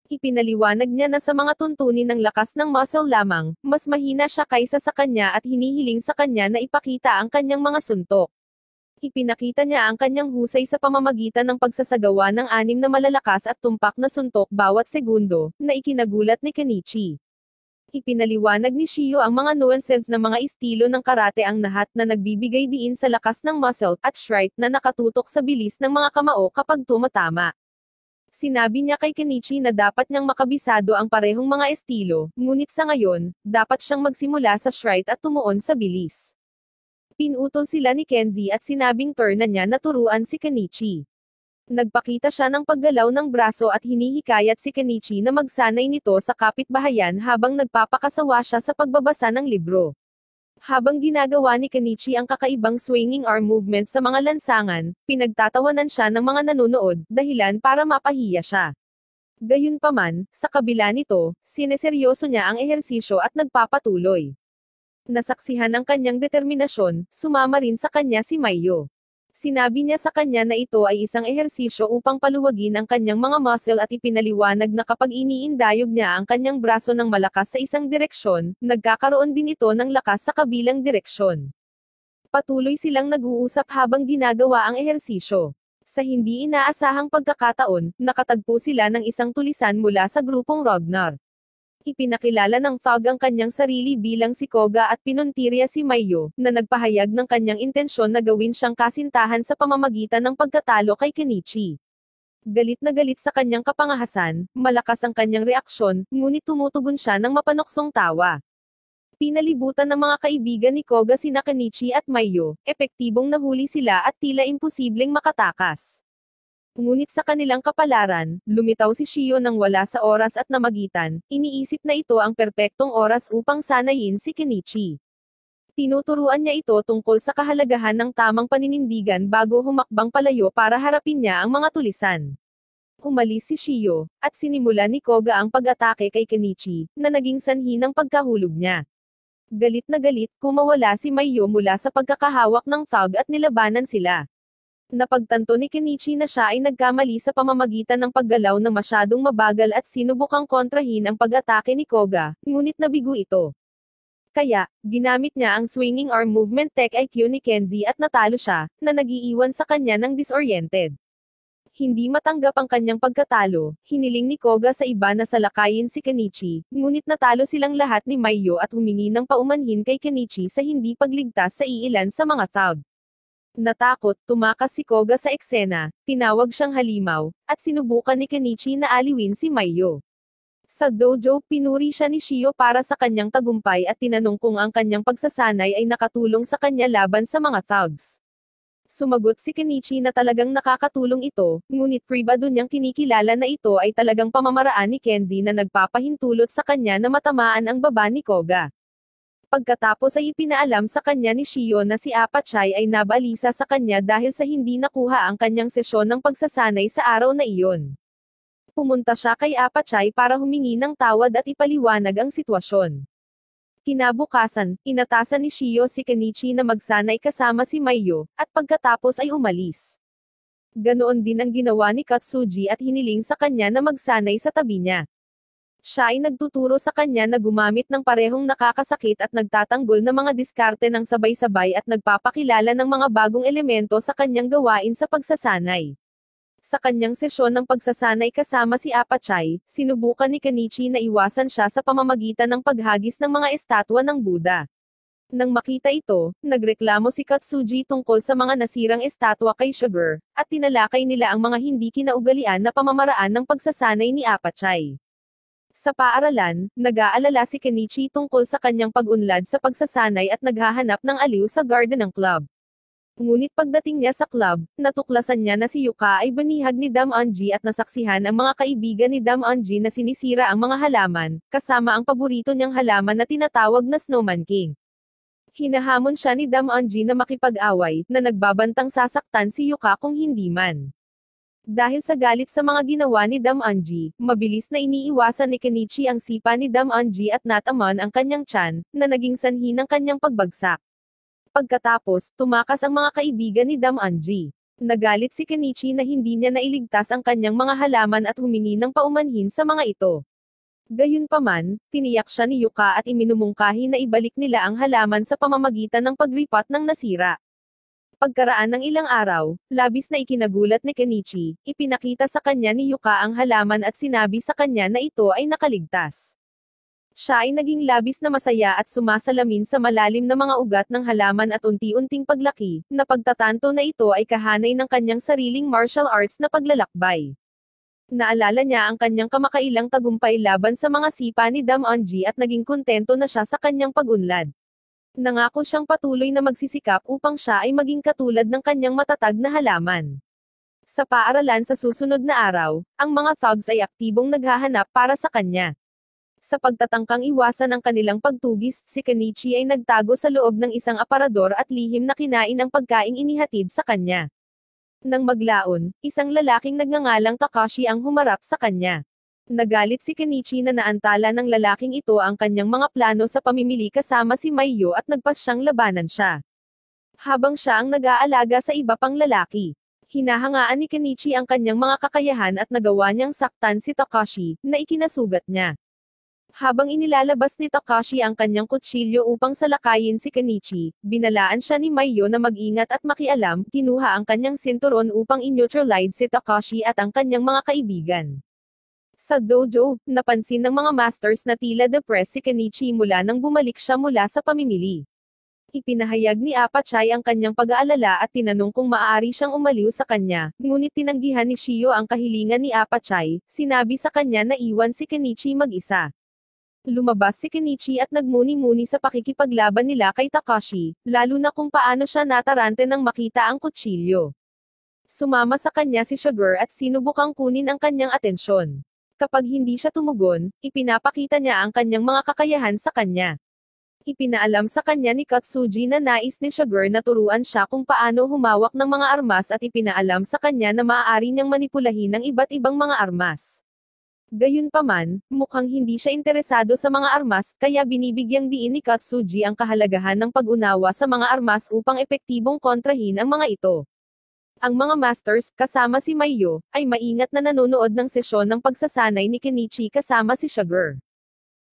Ipinaliwanag niya na sa mga tuntunin ng lakas ng muscle lamang, mas mahina siya kaysa sa kanya at hinihiling sa kanya na ipakita ang kanyang mga suntok. Ipinakita niya ang kanyang husay sa pamamagitan ng pagsasagawa ng 6 na malalakas at tumpak na suntok bawat segundo, na ikinagulat ni Kenichi. Ipinaliwanag ni Shio ang mga nuances ng mga estilo ng karate ang lahat na nagbibigay diin sa lakas ng muscle at strike na nakatutok sa bilis ng mga kamao kapag tumatama. Sinabi niya kay Kenichi na dapat niyang makabisado ang parehong mga estilo, ngunit sa ngayon, dapat siyang magsimula sa strike at tumuon sa bilis. Pinutol sila ni Kenzie at sinabing turn na niya na turuan si Kenichi. Nagpakita siya ng paggalaw ng braso at hinihikayat si Kenichi na magsanay nito sa kapitbahayan habang nagpapakasawa siya sa pagbabasa ng libro. Habang ginagawa ni Kenichi ang kakaibang swinging arm movement sa mga lansangan, pinagtatawanan siya ng mga nanonood, dahilan para mapahiya siya. Gayunpaman, sa kabila nito, sineseryoso niya ang ehersisyo at nagpapatuloy. Nasaksihan ang kanyang determinasyon, sumama rin sa kanya si Maiyo. Sinabi niya sa kanya na ito ay isang ehersisyo upang paluwagin ang kanyang mga muscle at ipinaliwanag na kapag iniindayog niya ang kanyang braso ng malakas sa isang direksyon, nagkakaroon din ito ng lakas sa kabilang direksyon. Patuloy silang nag-uusap habang ginagawa ang ehersisyo. Sa hindi inaasahang pagkakataon, nakatagpo sila ng isang tulisan mula sa grupong Ragnar. Ipinakilala ng Thug ang kanyang sarili bilang si Koga at pinuntirya si Maiyo, na nagpahayag ng kanyang intensyon na gawin siyang kasintahan sa pamamagitan ng pagkatalo kay Kenichi. Galit na galit sa kanyang kapangahasan, malakas ang kanyang reaksyon, ngunit tumutugon siya ng mapanoksong tawa. Pinalibutan ng mga kaibigan ni Koga sina Kenichi at Maiyo, epektibong nahuli sila at tila imposibleng makatakas. Ngunit sa kanilang kapalaran, lumitaw si Shio nang wala sa oras at namagitan, iniisip na ito ang perpektong oras upang sanayin si Kenichi. Tinuturuan niya ito tungkol sa kahalagahan ng tamang paninindigan bago humakbang palayo para harapin niya ang mga tulisan. Umalis si Shio, at sinimula ni Koga ang pag-atake kay Kenichi, na naging sanhi ng pagkahulog niya. Galit na galit, kumawala si Maiyo mula sa pagkakahawak ng Thug at nilabanan sila. Napagtanto ni Kenichi na siya ay nagkamali sa pamamagitan ng paggalaw na masyadong mabagal at sinubukang kontrahin ang pag-atake ni Koga, ngunit nabigo ito. Kaya, ginamit niya ang swinging arm movement tech IQ ni Kenzie at natalo siya, na nagiiwan sa kanya ng disoriented. Hindi matanggap ang kanyang pagkatalo, hiniling ni Koga sa iba na salakayin si Kenichi, ngunit natalo silang lahat ni Maiyo at humingi ng paumanhin kay Kenichi sa hindi pagligtas sa iilan sa mga Thug. Natakot, tumakas si Koga sa eksena, tinawag siyang halimaw, at sinubukan ni Kenichi na aliwin si Maiyo. Sa dojo, pinuri siya ni Shio para sa kanyang tagumpay at tinanong kung ang kanyang pagsasanay ay nakatulong sa kanya laban sa mga thugs. Sumagot si Kenichi na talagang nakakatulong ito, ngunit pribado niyang kinikilala na ito ay talagang pamamaraan ni Kenzie na nagpapahintulot sa kanya na matamaan ang baba ni Koga. Pagkatapos ay ipinaalam sa kanya ni Shio na si Apachay ay nabalisa sa kanya dahil sa hindi nakuha ang kanyang sesyon ng pagsasanay sa araw na iyon. Pumunta siya kay Apachay para humingi ng tawad at ipaliwanag ang sitwasyon. Kinabukasan, inatasan ni Shio si Kenichi na magsanay kasama si Maiyo, at pagkatapos ay umalis. Ganoon din ang ginawa ni Katsuji at hiniling sa kanya na magsanay sa tabi niya. Siya ay nagtuturo sa kanya na gumamit ng parehong nakakasakit at nagtatanggol na mga diskarte ng sabay-sabay at nagpapakilala ng mga bagong elemento sa kanyang gawain sa pagsasanay. Sa kanyang sesyon ng pagsasanay kasama si Apachay, sinubukan ni Kenichi na iwasan siya sa pamamagitan ng paghagis ng mga estatwa ng Buddha. Nang makita ito, nagreklamo si Katsuji tungkol sa mga nasirang estatwa kay Sugar, at tinalakay nila ang mga hindi kinaugalian na pamamaraan ng pagsasanay ni Apachay. Sa paaralan, nag-aalala si Kenichi tungkol sa kanyang pag-unlad sa pagsasanay at naghahanap ng aliw sa garden ng club. Ngunit pagdating niya sa club, natuklasan niya na si Yuka ay banihag ni Dam Anji at nasaksihan ang mga kaibigan ni Dam Anji na sinisira ang mga halaman, kasama ang paborito niyang halaman na tinatawag na Snowman King. Hinahamon siya ni Dam Anji na makipag-away, na nagbabantang sasaktan si Yuka kung hindi man. Dahil sa galit sa mga ginawa ni Dam Anji, mabilis na iniiwasan ni Kenichi ang sipa ni Dam Anji at nataman ang kanyang tiyan, na naging sanhi ng kanyang pagbagsak. Pagkatapos, tumakas ang mga kaibigan ni Dam Anji. Nagalit si Kenichi na hindi niya nailigtas ang kanyang mga halaman at humingi ng paumanhin sa mga ito. Gayunpaman, tiniyak siya ni Yuka at iminumungkahi na ibalik nila ang halaman sa pamamagitan ng pagripat ng nasira. Pagkaraan ng ilang araw, labis na ikinagulat ni Kenichi, ipinakita sa kanya ni Yuka ang halaman at sinabi sa kanya na ito ay nakaligtas. Siya ay naging labis na masaya at sumasalamin sa malalim na mga ugat ng halaman at unti-unting paglaki, na pagtatanto na ito ay kahanay ng kanyang sariling martial arts na paglalakbay. Naalala niya ang kanyang kamakailang tagumpay laban sa mga sipa ni Dam Onji at naging kontento na siya sa kanyang pag-unlad. Nangako siyang patuloy na magsisikap upang siya ay maging katulad ng kanyang matatag na halaman. Sa paaralan sa susunod na araw, ang mga thugs ay aktibong naghahanap para sa kanya. Sa pagtatangkang iwasan ang kanilang pagtugis, si Kenichi ay nagtago sa loob ng isang aparador at lihim na kinain ang pagkaing inihatid sa kanya. Nang maglaon, isang lalaking nagngangalang Takashi ang humarap sa kanya. Nagalit si Kenichi na naantala ng lalaking ito ang kanyang mga plano sa pamimili kasama si Maiyo at nagpasyang labanan siya. Habang siya ang nag-aalaga sa iba pang lalaki, hinahangaan ni Kenichi ang kanyang mga kakayahan at nagawa niyang saktan si Takashi, na ikinasugat niya. Habang inilalabas ni Takashi ang kanyang kutsilyo upang salakayin si Kenichi, binalaan siya ni Maiyo na mag-ingat at makialam, kinuha ang kanyang sinturon upang i-neutralize si Takashi at ang kanyang mga kaibigan. Sa dojo, napansin ng mga masters na tila depressed si Kenichi mula nang bumalik siya mula sa pamimili. Ipinahayag ni Apachai ang kanyang pag-aalala at tinanong kung maaari siyang umaliw sa kanya, ngunit tinanggihan ni Shio ang kahilingan ni Apachai, sinabi sa kanya na iwan si Kenichi mag-isa. Lumabas si Kenichi at nagmuni-muni sa pakikipaglaban nila kay Takashi, lalo na kung paano siya natarante nang makita ang kutsilyo. Sumama sa kanya si Sugar at sinubukang kunin ang kanyang atensyon. Kapag hindi siya tumugon, ipinapakita niya ang kanyang mga kakayahan sa kanya. Ipinaalam sa kanya ni Katsuji na nais ni Sugar na turuan siya kung paano humawak ng mga armas at ipinaalam sa kanya na maaari niyang manipulahin ang iba't ibang mga armas. Gayunpaman, mukhang hindi siya interesado sa mga armas, kaya binibigyang diin ni Katsuji ang kahalagahan ng pag-unawa sa mga armas upang epektibong kontrahin ang mga ito. Ang mga masters, kasama si Maiyo, ay maingat na nanonood ng sesyon ng pagsasanay ni Kenichi kasama si Sugar.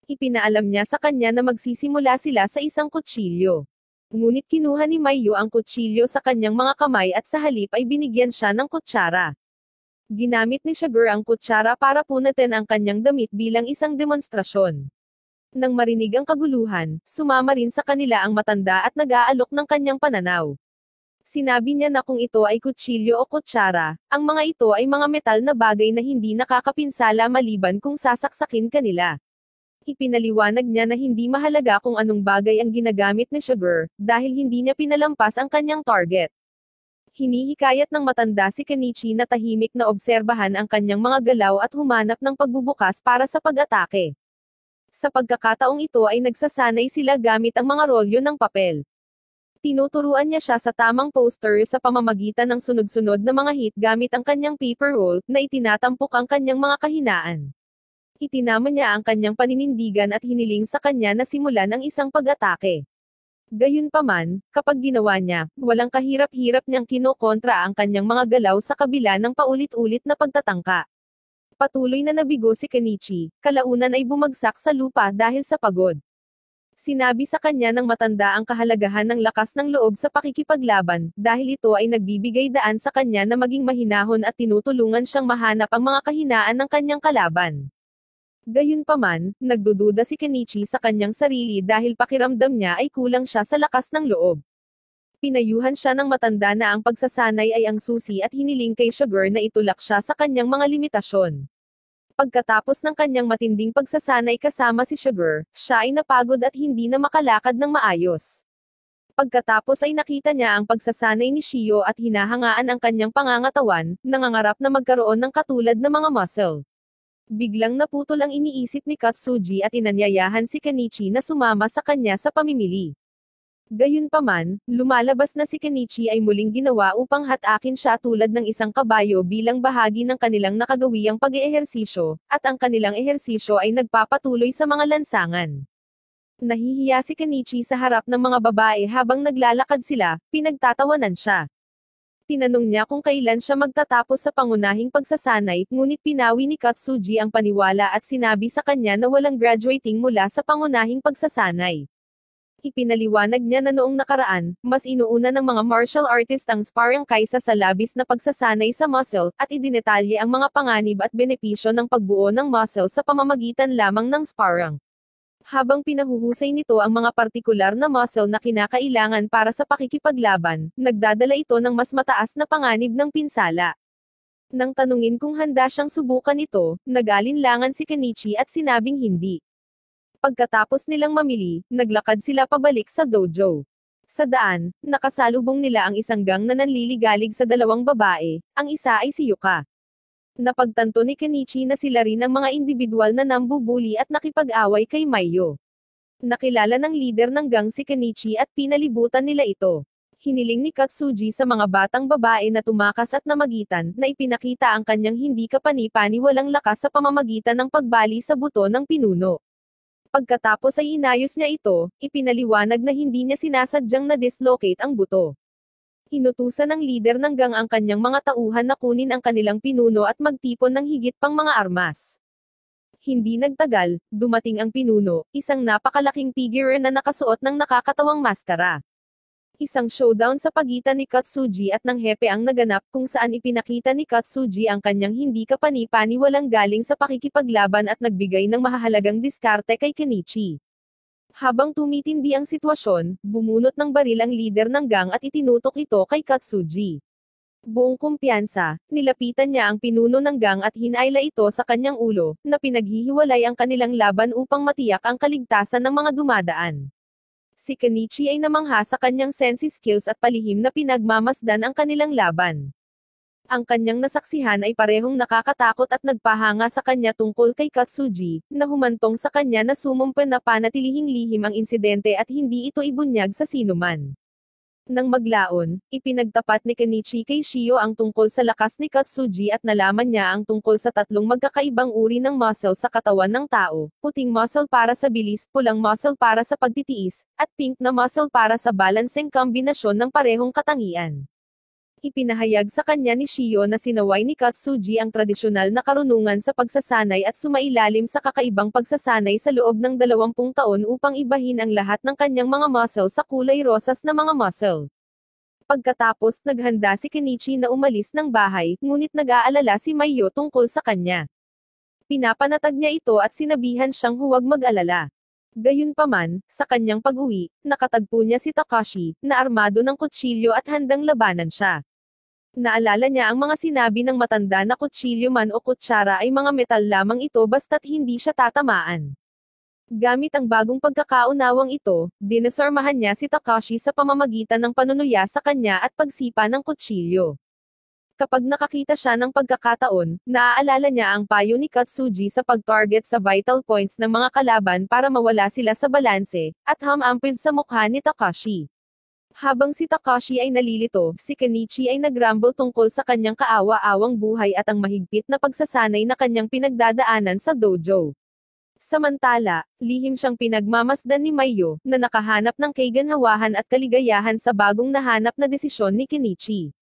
Ipinaalam niya sa kanya na magsisimula sila sa isang kutsilyo. Ngunit kinuha ni Maiyo ang kutsilyo sa kanyang mga kamay at sa halip ay binigyan siya ng kutsara. Ginamit ni Sugar ang kutsara para punatin ang kanyang damit bilang isang demonstrasyon. Nang marinig ang kaguluhan, sumama rin sa kanila ang matanda at nag-aalok ng kanyang pananaw. Sinabi niya na kung ito ay kutsilyo o kutsara, ang mga ito ay mga metal na bagay na hindi nakakapinsala maliban kung sasaksakin kanila. Ipinaliwanag niya na hindi mahalaga kung anong bagay ang ginagamit ni Sugar, dahil hindi niya pinalampas ang kanyang target. Hinihikayat ng matanda si Kenichi na tahimik na obserbahan ang kanyang mga galaw at humanap ng pagbubukas para sa pag-atake. Sa pagkakataong ito ay nagsasanay sila gamit ang mga rolyo ng papel. Tinuturuan niya siya sa tamang poster sa pamamagitan ng sunod-sunod na mga hit gamit ang kanyang paper roll, na itinatampok ang kanyang mga kahinaan. Itinama niya ang kanyang paninindigan at hiniling sa kanya na simulan ang isang pag-atake. Gayunpaman, kapag ginawa niya, walang kahirap-hirap niyang kinokontra ang kanyang mga galaw sa kabila ng paulit-ulit na pagtatangka. Patuloy na nabigo si Kenichi, kalaunan ay bumagsak sa lupa dahil sa pagod. Sinabi sa kanya ng matanda ang kahalagahan ng lakas ng loob sa pakikipaglaban, dahil ito ay nagbibigay daan sa kanya na maging mahinahon at tinutulungan siyang mahanap ang mga kahinaan ng kanyang kalaban. Gayunpaman, nagdududa si Kenichi sa kanyang sarili dahil pakiramdam niya ay kulang siya sa lakas ng loob. Pinayuhan siya ng matanda na ang pagsasanay ay ang susi at hiniling kay Sugar na itulak siya sa kanyang mga limitasyon. Pagkatapos ng kanyang matinding pagsasanay kasama si Sugar, siya ay napagod at hindi na makalakad ng maayos. Pagkatapos ay nakita niya ang pagsasanay ni Shio at hinahangaan ang kanyang pangangatawan, nangangarap na magkaroon ng katulad na mga muscle. Biglang naputol ang iniisip ni Katsuji at inanyayahan si Kenichi na sumama sa kanya sa pamimili. Gayunpaman, lumalabas na si Kenichi ay muling ginawa upang hatakin siya tulad ng isang kabayo bilang bahagi ng kanilang nakagawiyang pag-eehersisyo, at ang kanilang ehersisyo ay nagpapatuloy sa mga lansangan. Nahihiya si Kenichi sa harap ng mga babae habang naglalakad sila, pinagtatawanan siya. Tinanong niya kung kailan siya magtatapos sa pangunahing pagsasanay, ngunit pinawi ni Katsuji ang paniwala at sinabi sa kanya na walang graduating mula sa pangunahing pagsasanay. Ipinaliwanag niya na noong nakaraan, mas inuuna ng mga martial artist ang sparring kaysa sa labis na pagsasanay sa muscle, at idinetalye ang mga panganib at benepisyo ng pagbuo ng muscle sa pamamagitan lamang ng sparring. Habang pinahuhusay nito ang mga partikular na muscle na kinakailangan para sa pakikipaglaban, nagdadala ito ng mas mataas na panganib ng pinsala. Nang tanungin kung handa siyang subukan ito, nag-alinlangan si Kenichi at sinabing hindi. Pagkatapos nilang mamili, naglakad sila pabalik sa dojo. Sa daan, nakasalubong nila ang isang gang na nanliligalig sa dalawang babae, ang isa ay si Yuka. Napagtanto ni Kenichi na sila rin ang mga individual na nambubuli at nakipag-away kay Maiyo. Nakilala ng leader ng gang si Kenichi at pinalibutan nila ito. Hiniling ni Katsuji sa mga batang babae na tumakas at namagitan, na ipinakita ang kanyang hindi kapani-paniwalang lakas sa pamamagitan ng pagbali sa buto ng pinuno. Pagkatapos ay inayos niya ito, ipinaliwanag na hindi niya sinasadyang na-dislocate ang buto. Inutusan ng leader ng gang ang kanyang mga tauhan na kunin ang kanilang pinuno at magtipon ng higit pang mga armas. Hindi nagtagal, dumating ang pinuno, isang napakalaking figure na nakasuot ng nakakatawang maskara. Isang showdown sa pagitan ni Katsuji at ng hepe ang naganap kung saan ipinakita ni Katsuji ang kanyang hindi kapani-paniwalang galing sa pakikipaglaban at nagbigay ng mahahalagang diskarte kay Kenichi. Habang tumitindi ang sitwasyon, bumunot ng baril ang leader ng gang at itinutok ito kay Katsuji. Buong kumpiyansa, nilapitan niya ang pinuno ng gang at hinayla ito sa kanyang ulo, na pinaghihiwalay ang kanilang laban upang matiyak ang kaligtasan ng mga dumadaan. Si Kenichi ay namangha sa kanyang sensi skills at palihim na pinagmamasdan ang kanilang laban. Ang kanyang nasaksihan ay parehong nakakatakot at nagpahanga sa kanya tungkol kay Katsuji, na humantong sa kanya na sumumpa na panatilihing lihim ang insidente at hindi ito ibunyag sa sinuman. Nang maglaon, ipinagtapat ni Kenichi kay Shio ang tungkol sa lakas ni Katsuji at nalaman niya ang tungkol sa tatlong magkakaibang uri ng muscle sa katawan ng tao, puting muscle para sa bilis, pulang muscle para sa pagtitiis, at pink na muscle para sa balancing kombinasyon ng parehong katangian. Ipinahayag sa kanya ni Shio na sinaway ni Katsuji ang tradisyonal na karunungan sa pagsasanay at sumailalim sa kakaibang pagsasanay sa loob ng 20 taon upang ibahin ang lahat ng kanyang mga muscle sa kulay rosas na mga muscle. Pagkatapos, naghanda si Kenichi na umalis ng bahay, ngunit nag-aalala si Maiyo tungkol sa kanya. Pinapanatag niya ito at sinabihan siyang huwag mag-alala. Gayunpaman, sa kanyang pag-uwi, nakatagpo niya si Takashi, na armado ng kutsilyo at handang labanan siya. Naalala niya ang mga sinabi ng matanda na kutsilyo man o kutsara ay mga metal lamang ito basta't hindi siya tatamaan. Gamit ang bagong pagkakaunawang ito, dinasormahan niya si Takashi sa pamamagitan ng panunuya sa kanya at pagsipa ng kutsilyo. Kapag nakakita siya ng pagkakataon, naaalala niya ang payo ni Katsuji sa pag-target sa vital points ng mga kalaban para mawala sila sa balanse, at humampid sa mukha ni Takashi. Habang si Takashi ay nalilito, si Kenichi ay nagramble tungkol sa kanyang kaawa-awang buhay at ang mahigpit na pagsasanay na kanyang pinagdadaanan sa dojo. Samantala, lihim siyang pinagmamasdan ni Maiyo, na nakahanap ng kaganhawahan at kaligayahan sa bagong nahanap na desisyon ni Kenichi.